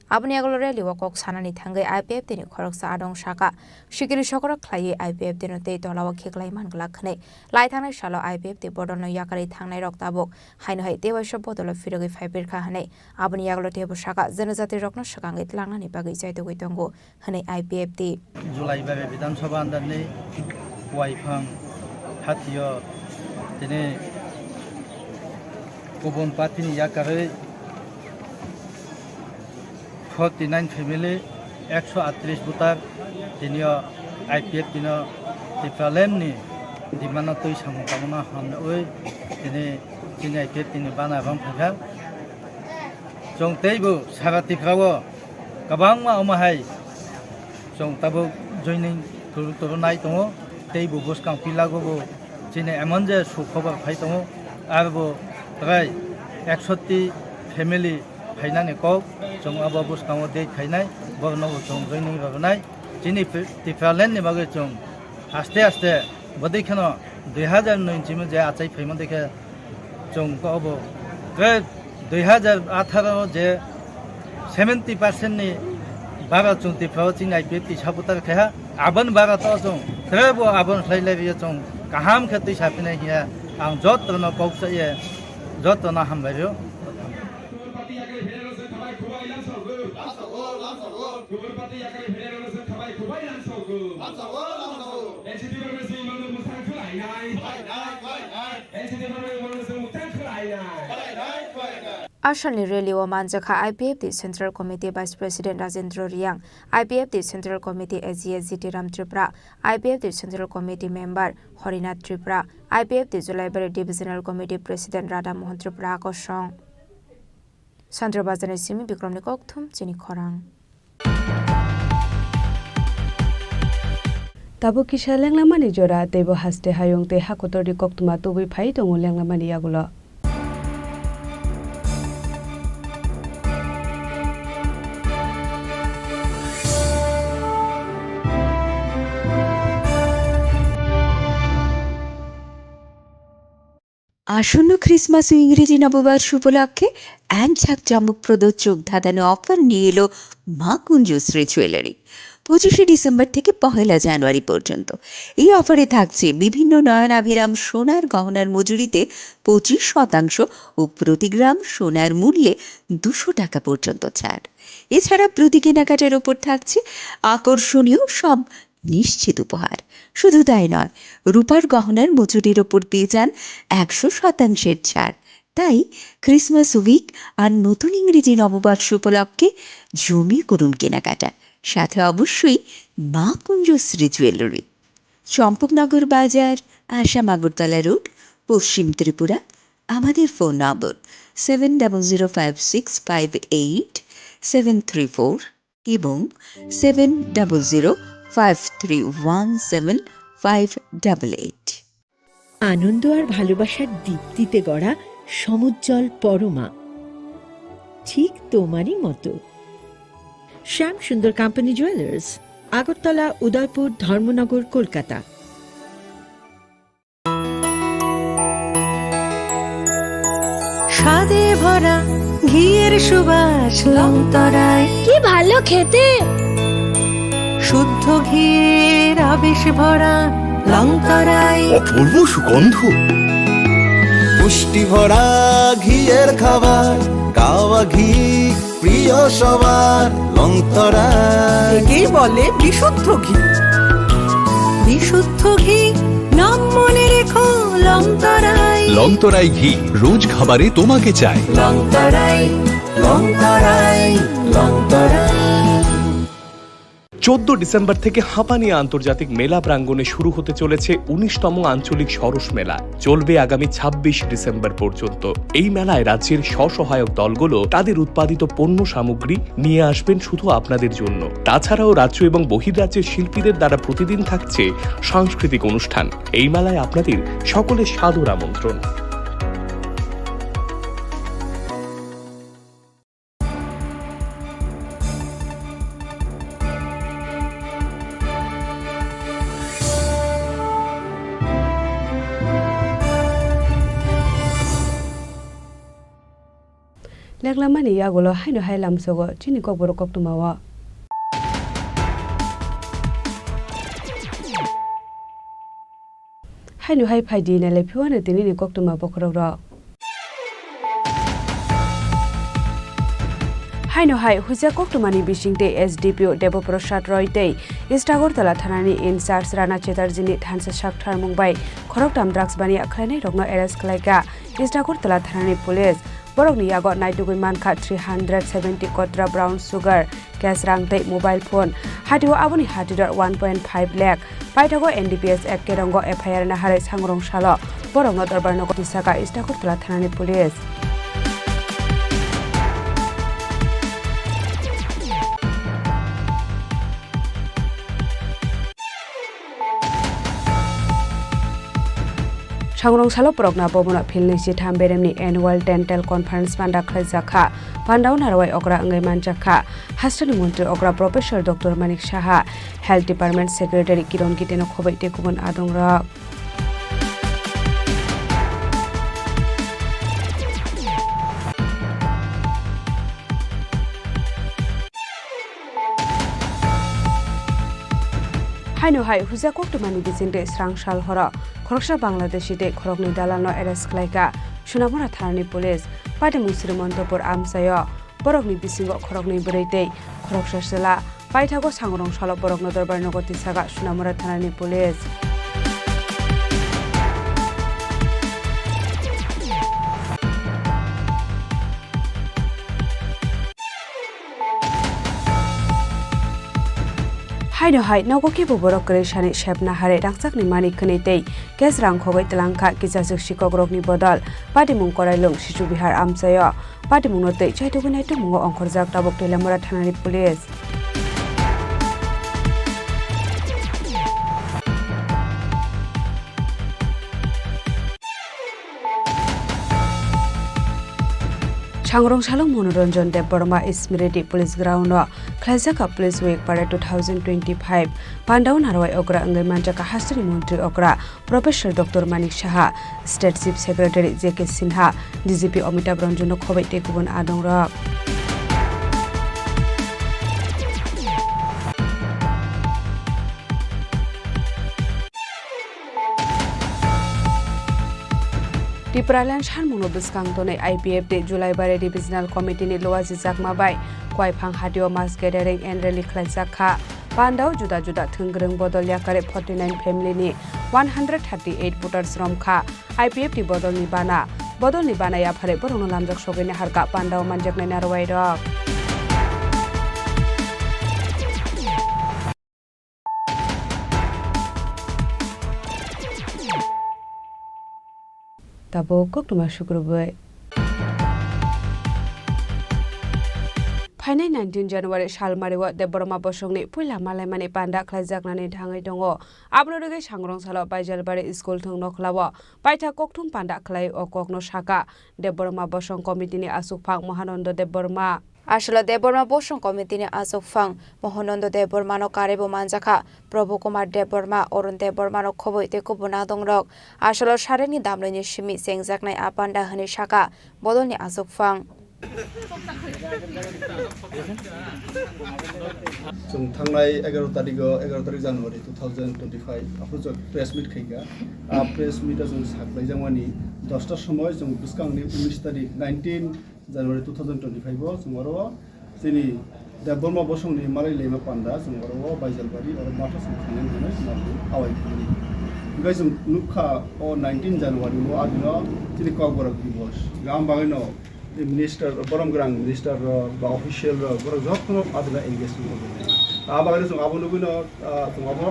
Abni agolore liwa kok sanani thangai IPF tini khoroksa adong shaka shikiri shokora khlai IPF tino te tolawa khiklai mangla khne lai thangnai shalo IPF te bodono yakari thangnai rok tabok haino hai te waisho bodola firogi faibir kha hane abni agolo te shaka janajati rokno shakangai tlangna ni bagai chaito goitongo hane IPF te Julai babe bidhan sabha andane waifang hatiyo tene kubon patini yakare 49 family 138 voter tinio IPF tino Tripura ni di mana toi samung kamuna hamna oi tini IPF tini bana bang phakha jong teibu sara Tripura kabang ma omahai jong tabu joining turunai tongo teibu boskang pilago bo tini emonje sukhobar phai tongo arbo rai 130 family Hainani kok, jong abo bus kamu date hainai, borno jong joining bagai, Chini Khorang ni bagai jong, aste bodai kano 2009 jimu je acai payment deke jong ko abo, ke 2018 je 70% ni bara jong Tripura Chini IPF ti saputar kaya, aban bara to jong, terbo aban selai biya jong, kaham keti sapinai hiya, ang jot terno kok saya, jot terno ham bayo. Ashani rally wa manjaka IPF the Central Committee Vice President Rajendra Riang, IPF the Central Committee SGSGT Ram Tripura, IPF the Central Committee Member Horinath Tripura, IPF the July Bare Divisional Committee President Radha Mohan Tripura Kosong. Sandra Bazane Simi Bikramni Koktum Chini Khorang. Tabu kisha lenglamani jora tebo haste hayong te hakotori koktuma tubi phai tongo lenglamani yagulo. আসন্ন ক্রিসমাস ও ইংরেজি নববর্ষ উপলক্ষে এক ঝাঁকজমকপ্রদ চোখ ধাঁধানো অফার নিয়ে এলো মা কুঞ্জশ্রী জুয়েলারি 25শে ডিসেম্বর থেকে 1 জানুয়ারি পর্যন্ত। এই অফারে থাকছে বিভিন্ন নয়নাভিরাম সোনার গহনার মজুরিতে 25% ও প্রতি গ্রাম সোনার মূল্যে 200 টাকা পর্যন্ত ছাড়। এছাড়া প্রতি কেনাকাটার ওপর থাকছে আকর্ষণীয় সব নিশ্চিত উপহার। শুধু তাই নয়, রূপার গহনার মজুরির ওপর পেয়ে যান 100% ছাড়। তাই ক্রিসমাস উইক আর নতুন ইংরেজি নববর্ষ উপলক্ষে জমি করুন কেনাকাটা। সাথে অবশ্যই মা কুঞ্জশ্রী জুয়েলারি, চম্পকনগর বাজার, আসাম আগরতলা রোড, পশ্চিম ত্রিপুরা। আমাদের ফোন নম্বর 700658 এবং 7005317588। আনন্দ আর ভালোবাসার দীপ্তিতে গড়া সমুজ্জ্বল পরমা, ঠিক তোমারই মতো। শ্যাম সুন্দর কোম্পানি জুয়েলার্স, আগরতলা, উদয়পুর, ধর্মনগর, কলকাতা। স্বাদে ভরা ঘিয়ের সুবাস লংতরায়, কি ভালো খেতে। শুদ্ধ ঘিয়ের আবেশ ভরা লংতরায়, অপূর্ব সুগন্ধ, পুষ্টি ভরা ঘিয়ের খাবার, কাওয়া ঘি প্রিয় সবার লংতরায়। একেই বলে বিশুদ্ধ ঘি। বিশুদ্ধ ঘি নাম মনে রেখো লংতরায়। লংতরাই ঘি রোজ খাবারে তোমাকে চাই। লংতরায়, লংতরায়, লংতরায়। 14 ডিসেম্বর থেকে হাঁপানিয়া আন্তর্জাতিক মেলা প্রাঙ্গণে শুরু হতে চলেছে 19তম আঞ্চলিক সরস মেলা। চলবে আগামী 26 ডিসেম্বর পর্যন্ত। এই মেলায় রাজ্যের স্বসহায়ক দলগুলো তাদের উৎপাদিত পণ্য সামগ্রী নিয়ে আসবেন শুধু আপনাদের জন্য। তাছাড়াও রাজ্য এবং বহির্রাজ্যের শিল্পীদের দ্বারা প্রতিদিন থাকছে সাংস্কৃতিক অনুষ্ঠান। এই মেলায় আপনাদের সকলের সাদর আমন্ত্রণ। লেখলামানি ইয়াগুলো হাইনো হাই লামসগো চিনি ককবরক কক্তমাওয়া। হাইনো হাই ফাইদি নালে ফিওয়ানে তিনি কক্তমা বখরক। হাইনো হাই হুজা কক্তমানি বিশিংতে SDPO দেবপ্রসাদ রয়তে ইস্ট আগরতলা থানাनि ইনচার্জ রানা চেটাर्जीनि थानसा साकथार मुंबाई खरकटाम ड्राग्स बानि आख्लायनाय रगनो एरेस्ट खालायगा इस्ट আগরতলা থানাनि पुलिस। बरकनि यागो नाइटुगुइ मानखा 370 कट्रा ब्राउन सुगार, कैश रांगतै मोबाइल फोन, हाटिओ आबोनि हाटिदर 1.5 लाख। पाइथागो NDPS एक्ट केरंगो FIR नाहारै सांग्रं सालो बरकनो दरबारनगो तिसाका इस्ट আগরতলা থানাनि पुलिस। सांग्रं सालो प्रगना बमना फिल्डनि जिथाम बेरेमनि एनुअल डेन्टेल कन्फारेन्स बान्दा खालायजाखा पान्डाव नारवाय अग्रा अंगै मानजाखा हास्टनि मन्त्री अग्रा professor doctor Manik Saha health department secretary Kiran गितेनो खबैते गुबुन आदंरा। हाइनो हाइ हुजा कक्तमानि बिजिंदे स्रांसाल हर खरकसा बांग्लादेशीते खरकनि दालानो एरेस्ट खालायगा सुनामुरा थानानि पुलिस। पाटिमुं श्रीमन्तपुर आमसाय बरकनि बिसिंगो खरकनि बरैते खरकसा सेला पाइथागो सांग्रं सालो बरकनो दरबारनगो तिसागा सुनामुरा थानानि पुलिस। हाइनो हाइ नगो केबो बरक करेशानि शेपना हारे रांसाकनि मानि खनैतै केस रां खगै तलांखा किजाजुक शिकग्रकनि बदल पाटिमुं कराइलं शिशु बिहार आमसाय पाटिमुं नतै चाइतुगु नाइतु मुंगो अंखरजाक ताबक तेलामुरा थानानि पुलिस। सांग्रं सालं मनोरंजन देव बर्मा स्मृति पुलिस ग्राउंड खालायजाखा पुलिस उइक पारे 2025 पान्डाव नारवाय अग्रा अंगै मानजाखा हास्टनि मन्त्री अग्रा professor doctor Manik Saha state chief secretary JK Sinha DGP Amitabh Ranjan खबैते गुबुन आदंरा। त्रिपुराल्यान्ड सानमुनो बिस्कांतनै IPF दे जुलाई बारे डिविजनल कमिटिनि लोवाजि जाकमाबाय क्वाइफां हाटिओ मास गेदारिं एन्ड रेलि खालायजाखा Pandau juda-juda thunggrung bodol yakare 49 family ni 138 voters romkha IPF ti bodol ni bana ya phare borong lamjak sogene harka Pandau manjak nai narwai rok tabo kok tuma shukrubai Fainai 19 January Shalmariwa Deborma Bosongni Puila Malaimani Panda Klaijaknani Thangai Dongo Abnorugai Sangrong Sala Baijalbari School Thung Noklawa Paita Kokthum Panda Klai Okokno Shaka Deborma Bosong Committee ni Asukphang Mahananda Deborma Ashla Deborma Bosong Committee ni Asukphang Mahananda Deborma no Karebo Manjaka Prabhu Kumar Deborma Orun Deborma no Khoboite Kubuna Dongrok Ashla Shareni Damleni Shimi Sengjaknai Apanda Hani Shaka Bodolni Asukphang जों थांनाय 11 तारिख जानुवारि 2025 आफोजों प्रेस मिट खैगा प्रेस मिटा जों साख्लायजामानि 10 टा समय जों बिस्कांनि 19 तारिख 19 जानुवारि 2025 जों वरवा जोंनि देबरमा बसंनि मालाय लेमा पान्दा जों वरवा बायजालबारि आरो माथा जों खांनाय होनाय जों आवायखिनि ओमफ्राय जों नुखा 19 जानुवारि मो आदिनो जोंनि ककबरक दिवस गाम बागैनो Minister, Borom Grang Minister, official, Borozopno, other engagement. Abaris of Abunugino,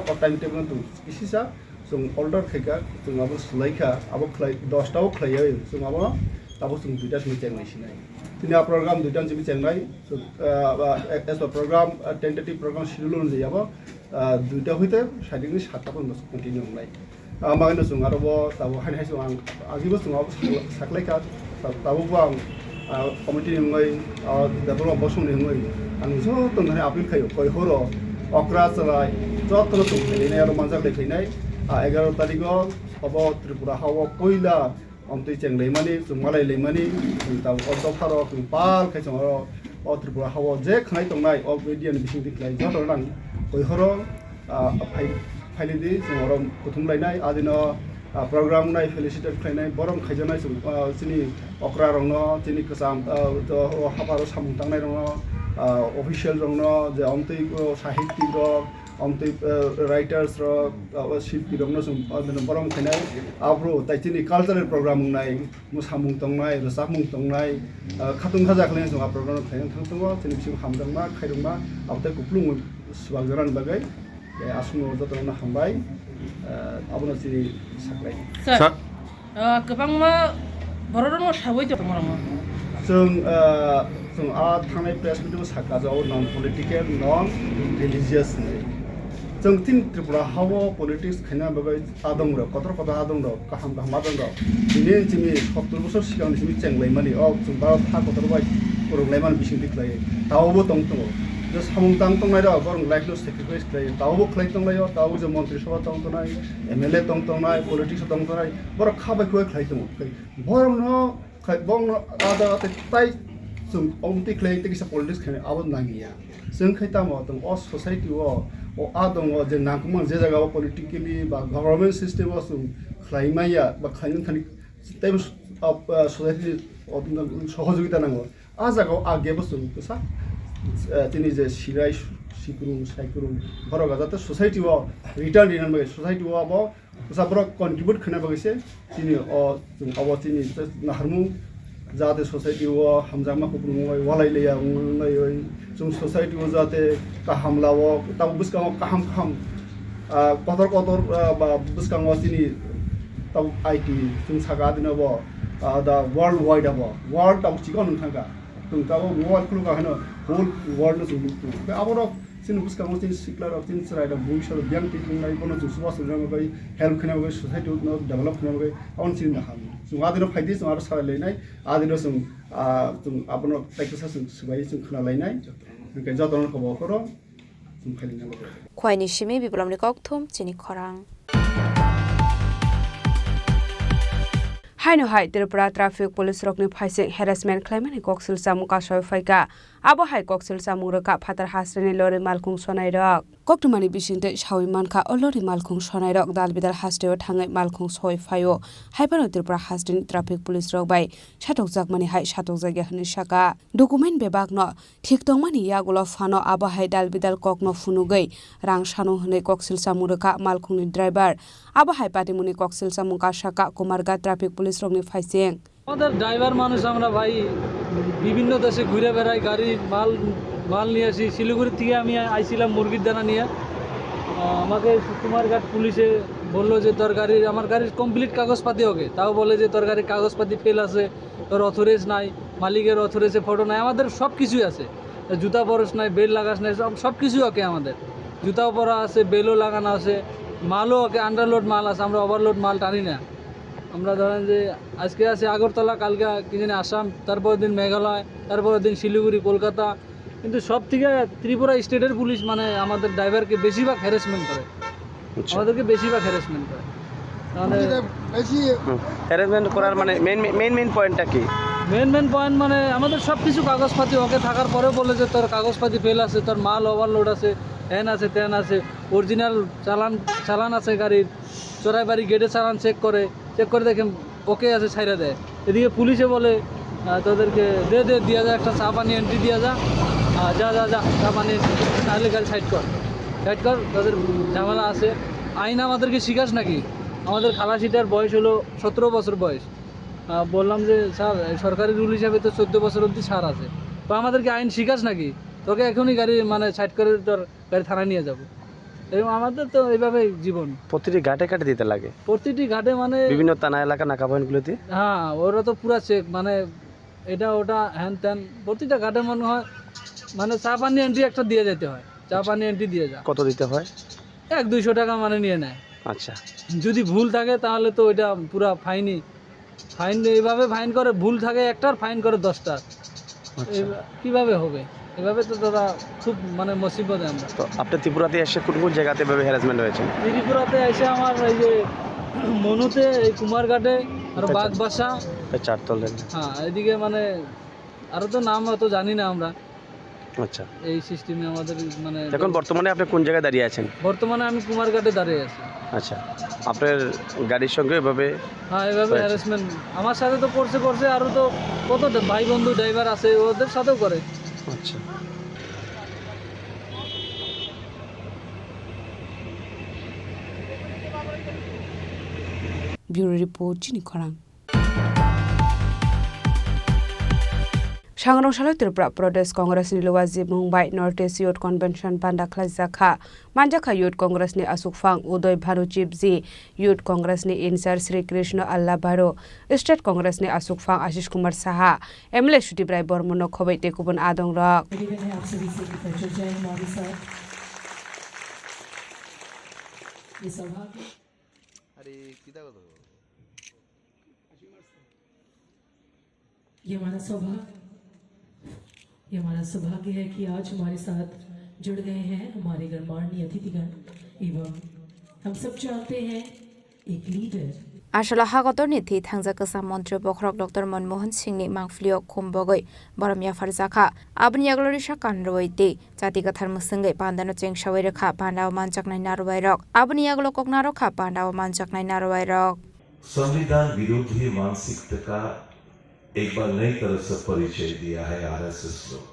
to timetable to Isisa, some older Kaka, to Abus Laika, Abok Dostau Clay, some Aba, Abus Detachment Nation. In our program, the Dungeon Chennai, so as the program, a tentative program schedule on the Yaba, do the with them, Shading Shatapan must continue like. Magnus Arabo, Tabu Hanhasu, Agibus Sakleka, Tabu. Committee ngai develop bosong ngai ang jo tong hari apil khayo koi horo okra salai jo tong tong khine aro manjak lekhinai 11 tarikh abo Tripura hawa poila amtui chenglei mani jungmalai leimani taw odo pharo pal khai chongro o Tripura hawa je khnai tongnai o media ni bising diklai jo tong nang koi horo फाइलिदि जों बुथुमलायनाय आदिनो program नाय फेलिसिटेट खालायनाय बरम खायजानाय जोंनि अक्रा रंनो जोंनि गोजाम हाबारो सामुंतांनाय रंनो अफिशियल रंनो जे अमतै साहित्यिक रक अमतै राइटर्स रक शिल्पी रंनो जों बरम खायनाय आब्रो ताइतिनि कालचारेल प्रोग्राम नाय मोसामुंतांनाय रोजाबमुंतांनाय खाथुं खाजा खालायनाय जों प्रोग्राम खायनाय थांथोंबा जोंनि बिसिम हामदोंमा खायदोंमा आबते कुप्लुं सुबागजारान बागै आसुनो जतरना हामबाय आबनो सिरि साख्लाय सर गोबां मा बर'राव सावै दं मरम जों आ थांनाय प्रेस मिटिं साखाजाव नन पलिटिकल नन रिलिजियस जों थिन त्रिपुरा हाव पलिटिक्स खायना बागै आदं र कतर कथा आदं र काहाम काहाम आदं र दिनै जिनि 70 बोसोर सिगांनि सिमि चेंलाय मानि अ जों बा था कतर बाय फोरोंलाय मान बिसिं दिख्लाय दावबो दं दङ सामुंतां तंनाय र बरं लाइफ लस सेक्रिफाइस खालाय दावबो खालाय तंनाय दाव जों मन्त्रि सभा तंनाय एमएलए तंनाय पलिटिक्स तंनाय बर खाबाय खय खालाय दङ बरं न बं आदा ताइ जों अमति खालाय तेकिसा पलिटिक्स खाय आबो नागिया जों खैता म दं अ सोसाइटी अ आदं जे नांगमन जे जायगायाव पलिटिकली बा गभर्नमेन्ट सिस्टेम जों खालायमाया बा खायन खानि टाइम अफ सोसाइटी सहयोगिता नांगौ आ जायगायाव आगे बस्तु गोसा तिनी जे सिराय सिकुरुं साइकुरुं बरग जाते सोसाइटी व रिटर्न दिनान बगे सोसाइटी व अब साबर कन्ट्रिब्यूट खना बगेसे तिनी अ जों अब तिनी नाहरमु जाते सोसाइटी व हमजामा को बुंबाय वालायलेया बुंनाय जों सोसाइटी व जाते काहामलाव ताव बुसकाव काहाम काहाम कतर कतर बा बुसकाव तिनी ताव आईटी जों सागा दिनब दा वर्ल्ड वाइड अब वर्ल्ड ताव चिकन नथागा जों ताव वर्ल्ड खुलुगा हनो होल वर्ल्ड जों बे आबरो सिन बुसकाव तिन सिक्लार अफ तिन सरायदा बुइसर ब्यां टिंनाय बनो जों सुबास रंगबाय हेल्प खना बगे सोसाइटी नो डेभलप खना बगे आउन सिन हाम जों आदिनो फाइदि जों आरो सारायलायनाय आदिनो जों आपनो प्रेक्टिस जों सुबाय जों खोनालायनाय ओंखाय जतन खबरफोरो जों फालिना बगे खयनि सिमी बिप्लबनि ककथुम चिनि खरां हाइनो हाइ त्रिपुरा ट्राफिक पुलिस रकनि फाइसिं हेरासमेन्ट खालामनानै कक्सिल सामु कासय फाइका आबो हाइ कक्सिल सामु रका फातार हास्रेनि लरे मालकुं सनाय रक Koktumani bisingte shawi manka olori malkhung sonairok dalbidar hasteo thangai malkhung soi phaio haibano Tripura hastin traffic police rok bai satokjakmani hai satokjagya hini saka document bebagno thiktongmani yagulo phano abo hai dalbidal kokno funugei rang sano hne koksilsa muraka malkhungni driver abo hai patimuni koksilsa muka saka kumarga traffic police rokni phaiseng আমাদের ড্রাইভার মানুষ আমরা ভাই বিভিন্ন দেশে ঘুরে বেড়াই গাড়ি মাল নিয়ে আসি শিলিগুড়ি থেকে আমি আইছিলাম মুরগির দানা নিয়ে আমাকে কুমারঘাট পুলিশে বললো যে তোর গাড়ির আমার গাড়ির কমপ্লিট কাগজপাতি হবে তাও বলে যে তোর গাড়ির কাগজপাতি ফেল আছে তোর অথরাইজ নাই মালিকের অথরাইজে ফটো নাই আমাদের সব কিছুই আছে জুতা পরশ নাই বেল লাগাস নাই সব কিছুই ওকে আমাদের জুতাও পরা আছে বেলও লাগানো আছে মালও ওকে আন্ডারলোড মাল আছে আমরা ওভারলোড মাল টানি না আমরা ধরেন যে আজকে আছে আগরতলা কালকে কি জানি আসাম তারপরের দিন মেঘালয় তারপরের দিন শিলিগুড়ি কলকাতা কিন্তু সব থেকে ত্রিপুরা স্টেটের পুলিশ মানে আমাদের ড্রাইভারকে বেশিরভাগ হ্যারাসমেন্ট করে আমাদেরকে বেশিরভাগ হ্যারাসমেন্ট করে মানে হ্যারাসমেন্ট করার মানে মেইন পয়েন্টটা কি মেইন পয়েন্ট মানে আমাদের সব কিছু কাগজপাতি ওকে থাকার পরেও বলে যে তোর কাগজপাতি ফেল আছে তোর মাল ওভারলোড আছে হ্যান আছে ত্যান আছে অরিজিনাল চালান আছে গাড়ির চোরাই বাড়ি গেটে চালান চেক করে দেখে ওকে আছে ছাইরা দেয় এদিকে পুলিশে বলে তোদেরকে দে দিয়া যা একটা চা পানি এন্ট্রি দিয়া যা যা চা পানি তাহলে গাড়ি সাইড কর তাদের ঝামেলা আছে আইন আমাদেরকে শিখাস নাকি আমাদের খালাসিটার বয়স হলো 17 বছর বয়স বললাম যে স্যার সরকারি রুল হিসাবে তো 14 বছর অবধি ছাড় আছে তো আমাদেরকে আইন শিখাস নাকি তোকে এখনই গাড়ি মানে সাইড করে তোর গাড়ি থানায় নিয়ে যাবো এবং আমাদের তো এইভাবে জীবন প্রতিটি ঘাটে কাটে দিতে লাগে প্রতিটি ঘাটে মানে বিভিন্ন থানা এলাকা নাকা পয়েন্টগুলোতে হ্যাঁ ওরা তো পুরা চেক মানে এটা ওটা হ্যান ত্যান প্রতিটা ঘাটে মনে হয় মানে চা পানি এন্ট্রি একটা দিয়ে যেতে হয় চা পানি এন্ট্রি দিয়ে যা কত দিতে হয় 100-200 টাকা মানে নিয়ে নেয় আচ্ছা যদি ভুল থাকে তাহলে তো ওইটা পুরা ফাইন এইভাবে ফাইন করে ভুল থাকে একটার ফাইন করে 10টার কিভাবে হবে এভাবে তো দাদা খুব মানে মুসিবতে আমরা তো আপনি ত্রিপুরাতে এসে কোন জায়গাতে এভাবে হ্যারাসমেন্ট হয়েছে ত্রিপুরাতে এসে আমার এই যে মনুতে এই কুমারঘাটে আর বাগবাসা চারতলেন হ্যাঁ এদিকে মানে আরো তো নাম অত জানি না আমরা আচ্ছা এই সিস্টেমে আমাদের মানে এখন বর্তমানে আপনি কোন জায়গায় দাঁড়িয়ে আছেন বর্তমানে আমি কুমারঘাটে দাঁড়িয়ে আছি আচ্ছা আপনার গাড়ির সঙ্গে এভাবে হ্যাঁ এভাবে হ্যারাসমেন্ট আমার সাথে তো করছে আরো তো কত ভাই বন্ধু ড্রাইভার আছে ওদের সাথেও করে আচ্ছা Bureau Report Chini Khorang Sangrongshalo Tripura Pradesh Congress ni Luwazi Mumbai North East Youth Convention Panda Khlajaka Manjaka Youth Congress ni Asuk Phang Udoy Bharu Chipji Youth Congress ni Insar Sri Krishna Allah Bharu State Congress ni Asuk Phang Ashish Kumar Saha MLA Shuti Brai Bormono Khobai Tekubon Adong Rak ये हमारा सौभाग्य है कि आज हमारे साथ जुड़ गए हैं हमारे गणमान्य अतिथिगण एवं हम सब चाहते हैं एक leader Ashala Hagotor ni thi thangjaka mantri Kokborok Dr. Manmohan Singh ni mangflio khumbogai baramya farzakha abni yaglori shakan roite jatika tharmusangai pandano chengshawai rakha pandaw manchaknai narwai rok abni yaglo kokna rakha pandaw manchaknai narwai rok संविधान विरोधी मानसिकता का एक बार नई तरह से परिचय दिया है आरएसएस लोग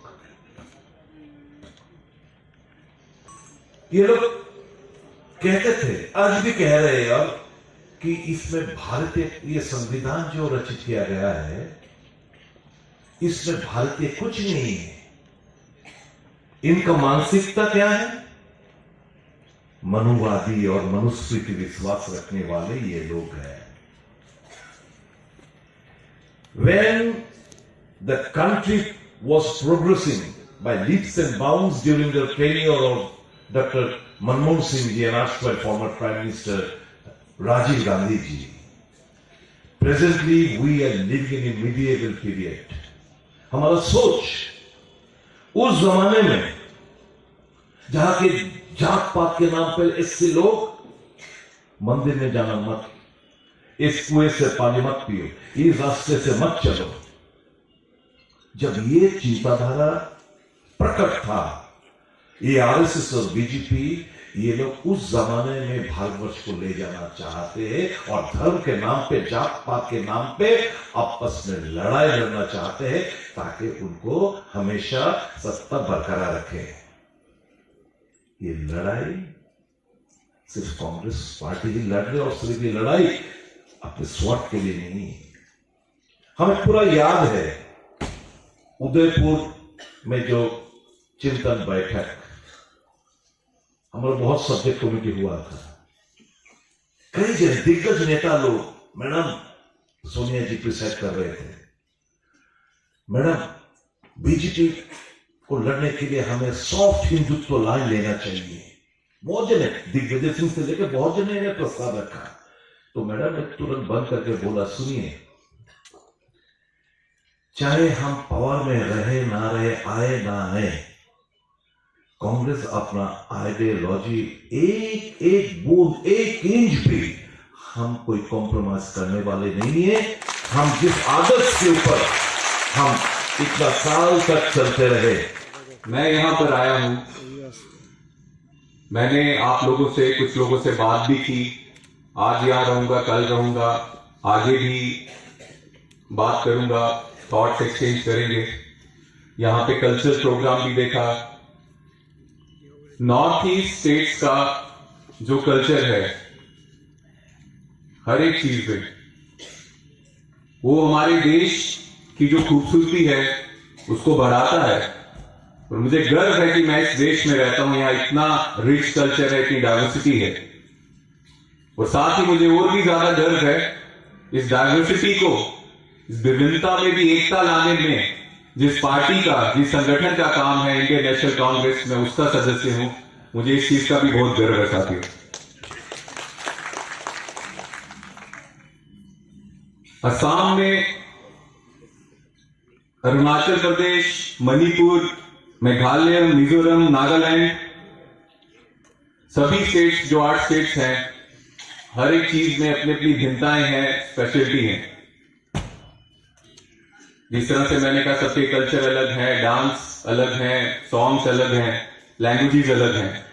ये लोग कहते थे आज भी कह रहे हैं कि इसमें भारतीय ये संविधान जो रचित किया गया है इसमें भारतीय कुछ नहीं है इनका मानसिकता क्या है मनुवादी और मनुस्मृति विश्वास रखने वाले ये लोग हैं When the country was progressing by leaps and bounds during the tenure of Dr. Manmohan Singh ji and asked by former Prime Minister Rajiv Gandhi ji, presently we are living in a medieval period. हमारा सोच उस जमाने में जहां के जात पात के नाम पर ऐसे लोग मंदिर में जाना मत इस कुएं से पानी मत पियो इस रास्ते से मत चलो जब ये चिंताधारा प्रकट था ये आरएसएस और बीजेपी ये लोग उस जमाने में भारतवर्ष को ले जाना चाहते हैं और धर्म के नाम पे, जात पात के नाम पे आपस में लड़ाई लड़ना चाहते हैं ताकि उनको हमेशा सत्ता बरकरार रखे। ये लड़ाई सिर्फ कांग्रेस पार्टी की लड़ रही, और सिर्फ ये लड़ाई अपने स्वार्थ के लिए नहीं। हमें पूरा याद है उदयपुर में जो चिंतन बैठक हमारा बहुत सब्जेक्ट कमेटी हुआ था, कई जन दिग्गज नेता लोग, मैडम सोनिया जी प्रिसाइड कर रहे थे, मैडम बीजेपी को लड़ने के लिए हमें सॉफ्ट हिंदुत्व लाइन लेना चाहिए। बहुत जने, दिग्विजय सिंह से लेकर बहुत जने ने प्रस्ताव रखा, तो मैडम ने तुरंत बंद करके बोला, सुनिए, चाहे हम पावर में रहे ना रहे, आए ना आए, कांग्रेस अपना आइडियोलॉजी एक एक बूंद, एक इंच भी हम कोई कॉम्प्रोमाइज करने वाले नहीं है। हम जिस आदर्श के ऊपर हम इतना साल तक चलते रहे। मैं यहाँ पर आया हूँ, मैंने आप लोगों से, कुछ लोगों से बात भी की, आज यहाँ रहूंगा, कल रहूंगा, आगे भी बात करूंगा, थॉट्स एक्सचेंज करेंगे। यहाँ पे कल्चरल प्रोग्राम भी देखा। नॉर्थ ईस्ट स्टेट्स का जो कल्चर है, हर एक चीज में, वो हमारे देश की जो खूबसूरती है उसको बढ़ाता है। और मुझे गर्व है कि मैं इस देश में रहता हूं, यहाँ इतना रिच कल्चर है, इतनी डाइवर्सिटी है। और साथ ही मुझे और भी ज्यादा गर्व है इस डाइवर्सिटी को, इस विभिन्नता में भी एकता लाने में जिस पार्टी का, जिस संगठन का काम है, इंडियन नेशनल कांग्रेस, में उसका सदस्य हूं। मुझे इस चीज का भी बहुत गर्व है साथियों। असम में, अरुणाचल प्रदेश, मणिपुर, मेघालय, मिजोरम, नागालैंड, सभी स्टेट्स, जो 8 स्टेट्स हैं, हर एक चीज में अपनी अपनी भिन्नताएं हैं, स्पेशलिटी हैं। जिस तरह से मैंने कहा, सबके कल्चर अलग है, डांस अलग है, सॉन्ग्स अलग हैं, लैंग्वेजेस अलग हैं,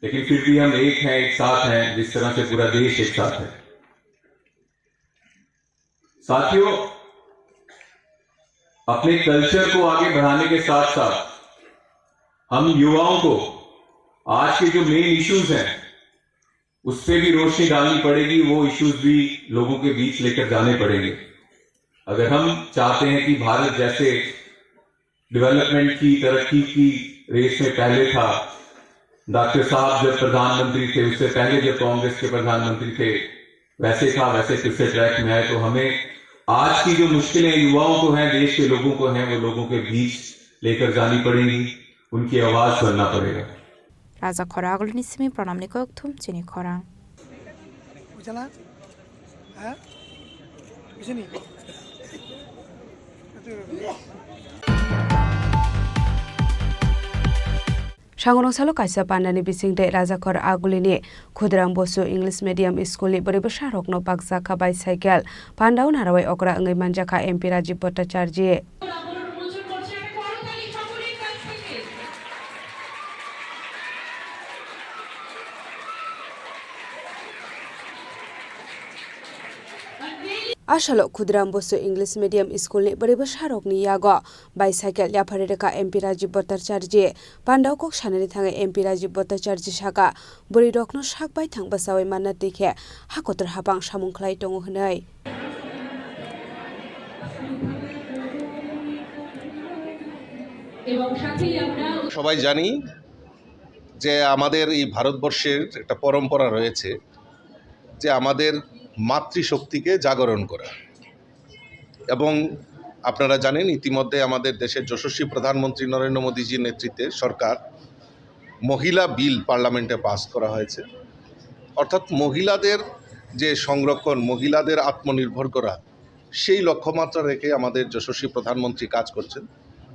लेकिन फिर भी हम एक हैं, एक साथ हैं, जिस तरह से पूरा देश एक साथ है। साथियों, अपने कल्चर को आगे बढ़ाने के साथ साथ हम युवाओं को आज के जो मेन इश्यूज हैं उस पर भी रोशनी डालनी पड़ेगी, वो इश्यूज भी लोगों के बीच लेकर जाने पड़ेंगे। अगर हम चाहते हैं कि भारत जैसे डेवलपमेंट की, तरक्की की रेस में पहले था, डॉक्टर साहब जब प्रधानमंत्री थे, उससे पहले जब कांग्रेस के प्रधानमंत्री थे, वैसे था, वैसे फिर से ट्रैक में आए, तो हमें आज की जो मुश्किलें युवाओं को हैं, देश के लोगों को हैं, वो लोगों के बीच लेकर जानी पड़ेंगी, उनकी आवाज बनना पड़ेगा। राजा खरागल निसिमी प्रणाम निको थुम चिनी खरांग। बुझला है बुझनी सांगनों सालो काisa pandani bisingde rajakor agulini khudram bosu English medium school ni bari basa rokno pakjaka bicycle pandau narawai okra angai manjaka MP Rajiv Bhattacharya Ashalo Khudram Bosu English Medium School ni bari basa rokni yago bicycle yafarireka MP Rajiv Bhattacharya pandau kok sanani thangai MP Rajiv Bhattacharya saka bari rokno sakbai thangbasawai manna tikhe hakotor hapang samungklai tongo hnai সবাই জানি যে আমাদের এই ভারতবর্ষের একটা পরম্পরা রয়েছে যে আমাদের মাতৃশক্তিকে জাগরণ করা এবং আপনারা জানেন ইতিমধ্যে আমাদের দেশের যশস্বী প্রধানমন্ত্রী নরেন্দ্র মোদীজির নেতৃত্বে সরকার মহিলা বিল পার্লামেন্টে পাস করা হয়েছে অর্থাৎ মহিলাদের যে সংরক্ষণ মহিলাদের আত্মনির্ভর করা সেই লক্ষ্যমাত্রা রেখে আমাদের যশস্বী প্রধানমন্ত্রী কাজ করছেন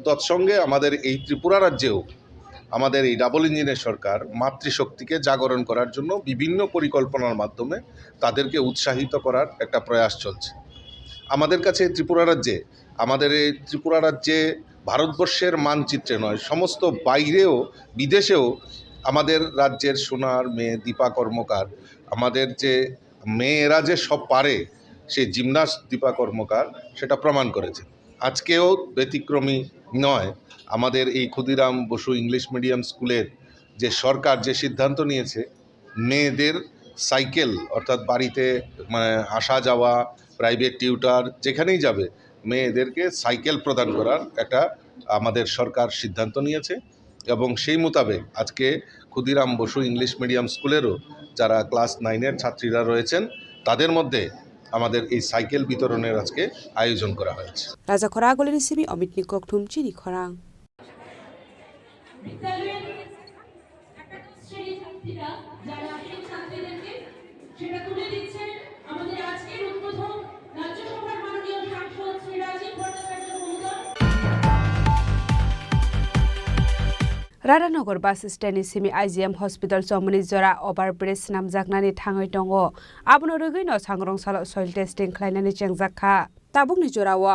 তৎসঙ্গে আমাদের এই ত্রিপুরা রাজ্যেও আমাদের এই ডাবল ইঞ্জিনের সরকার মাতৃশক্তিকে জাগরণ করার জন্য বিভিন্ন পরিকল্পনার মাধ্যমে তাদেরকে উৎসাহিত করার একটা প্রয়াস চলছে আমাদের কাছে ত্রিপুরা রাজ্যে ভারতবর্ষের মানচিত্রে নয়, সমস্ত বাইরেও বিদেশেও আমাদের রাজ্যের সোনার মেয়ে দীপা কর্মকার, আমাদের যে মেয়েরা যে সব পারে সেই জিমনাস্ট দীপা কর্মকার সেটা প্রমাণ করেছে। আজকেও ব্যতিক্রমী নয়। আমাদের এই ক্ষুদিরাম বসু ইংলিশ মিডিয়াম স্কুলের যে সরকার যে সিদ্ধান্ত নিয়েছে, মেয়েদের সাইকেল অর্থাৎ বাড়িতে আসা যাওয়া, প্রাইভেট টিউটার যেখানেই যাবে মেয়েদেরকে সাইকেল প্রদান করার একটা আমাদের সরকার সিদ্ধান্ত নিয়েছে। এবং সেই মোতাবেক আজকে ক্ষুদিরাম বসু ইংলিশ মিডিয়াম স্কুলেরও যারা ক্লাস 9-এর ছাত্রীরা রয়েছেন তাদের মধ্যে আমাদের এই সাইকেল বিতরণের আজকে আয়োজন করা হয়েছে। রাজা খরাগুলির সিমি অমিত নিককথুম চিনি খরাং। राधानगर बास स्टैंड सिमी आईजीएम हॉस्पिटल चमनी जरा ओभारब्रिज नामजाकनानि थाङै दङ आबनो रगैनो सांग्रं साल सयल टेस्टिं खालायनानै जेंजाखा ताबुकनि जराव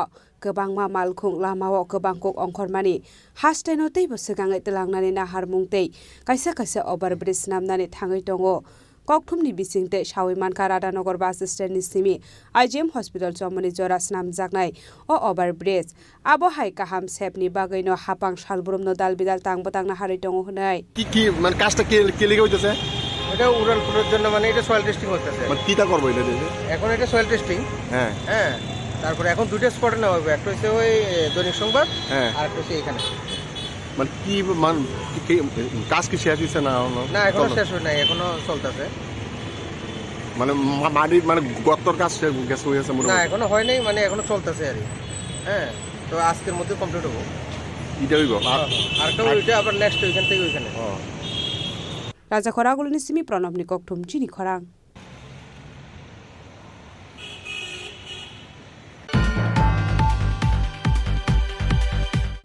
गोबांमा मालखुं लामाव गोबांखौ अंखरमानि हास्टेनो दैबो सिगाङै तलांनानै नाहार मुंतै कायसे कायसे ओभारब्रिज नामनानै थाङै दङ ककथुमनि बिसिंते सावैमानका राधानगर बास स्टैंडनि सिमी आईजीएम हॉस्पिटल चमनी जरा नामजाकनाय अ ओभारब्रिज आबो हाय काहाम सेपनि बागैनो हापां सालब्रुमनो दाल बिदाल तांबतांना हारै दङ होनाय কি মানে কাজটা কে লিগে হইতেছে? এটা উড়াল ফুটের জন্য মানে এটা সয়েল টেস্টিং হচ্ছে। মানে কিটা করব এটা? এখন এটা সয়েল টেস্টিং। হ্যাঁ হ্যাঁ, তারপরে এখন দুটো স্পটে নেওয়া হবে, একটা হচ্ছে ওই দৈনিক সংবাদ, আর একটা হচ্ছে এখানে। মানে কি কাজ কি শেষ হইছে না? না এখনো শেষ হয় নাই, এখনো চলতেছে। মানে মাটির মানে গর্তর কাজ শেষ হয়েছে? না এখনো হয় নাই, মানে এখনো চলতেছে আর। হ্যাঁ, তো আজকের মধ্যে কমপ্লিট হবো। এটা হইব আর একটা ওইটা আবার নেক্সট ওইখান থেকে ওইখানে। राजा खरागुलिनि सिमी प्रणब निककथुम चिनी खरां।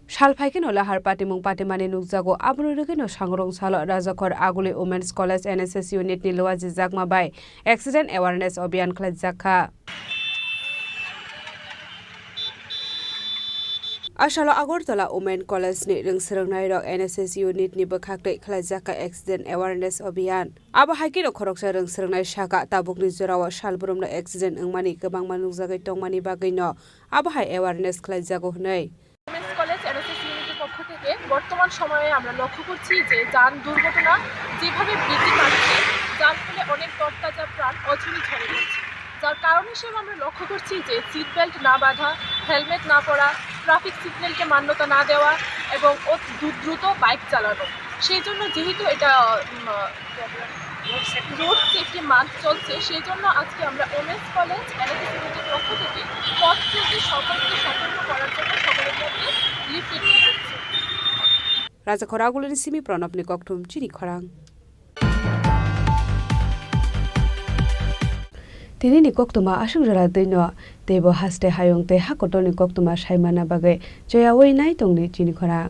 सालफाइकेनो लाहार पाटिमुं पाटिमानि नुकजागो आबनो रगैनो सांग्रं साल राजाखर आगुलि वुमेन्स कलेज एनएसएस यूनिटनि लवाजि जागमा बाय एक्सिडेंट अवेयरनेस अभियान खालायजाखा आसालो आगरतला वुमेन कलेजनि रोंसोलोंनाय रक एनएसएस यूनिटनि बखाखदै खालायजाखा एक्सिडेंट अवेयरनेस अभियान आबो हाइकिनो खरकसा रोंसोलोंनाय शाखा ताबुकनि जराव सालब्रुमनो एक्सिडेंट ओंमानि गोबांमा नुकजागै दंमानि बागैनो आबो हाय अवेयरनेस खालायजागो होनै वुमेन्स कलेज एनएसएस यूनिटेর পক্ষ থেকে বর্তমান সময়ে আমরা লক্ষ্য করছি যে যান দুর্ঘটনা যেভাবে বৃদ্ধি পাচ্ছে যার ফলে অনেক তরতাজা প্রাণ অচুরি ঝরে যাচ্ছে, যার কারণ হিসেবে আমরা লক্ষ্য করছি যে সিট বেল্ট না বাঁধা, হেলমেট না পরা, ট্রাফিক সিগন্যালকে মান্যতা না দেওয়া এবং দ্রুত বাইক চালানো। সেই জন্য যেহেতু এটা রোড সেফটি মান্থ চলছে, সেই জন্য আজকে আমরা ওমেন্স কলেজ এনএসএস ইউনিটের পক্ষ থেকে পথ চলতি সকলকে সতর্ক করার জন্য সকলের মধ্যে লিফলেট দিচ্ছি। राजा खरागुलिनि सिमी प्रणब निककथुम चिनी खरां। তিনি নিককতমা আসুংজরা দৈন দেব হাস্তে হায়ংতে হাকত নিককতমা সাইমানা বাগে জয়াওই নাই তংনি চিনি খরা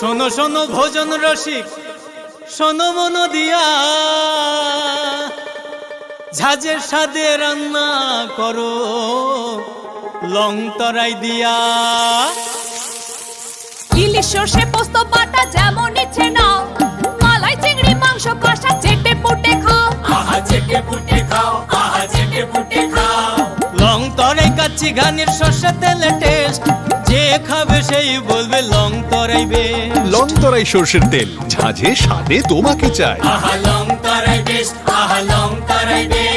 শোনো শোনো ভোজন রসিক, শোনো মন দিয়া, ঝাঁঝের স্বাদে রান্না করো লং তরাই দিয়া। ইলিশ সর্ষে পোস্ত বাটা যেমন ইচ্ছে নাও, মালাই চিংড়ি মাংস কষা চেটে পুটে খাও, আহা চেটে পুটে খাও, আহা চেটে পুটে খাও। লং তরাই কাচ্চি ঘানির সর্ষে তেলে টেস্ট, যে খাবে সেই বলবে লং তরাই বেশ। লং তরাই সরষের তেল, ঝাঁঝে স্বাদে তোমাকে চাই। আহা লং তরাই বেশ, আহা লং তরাই বেশ।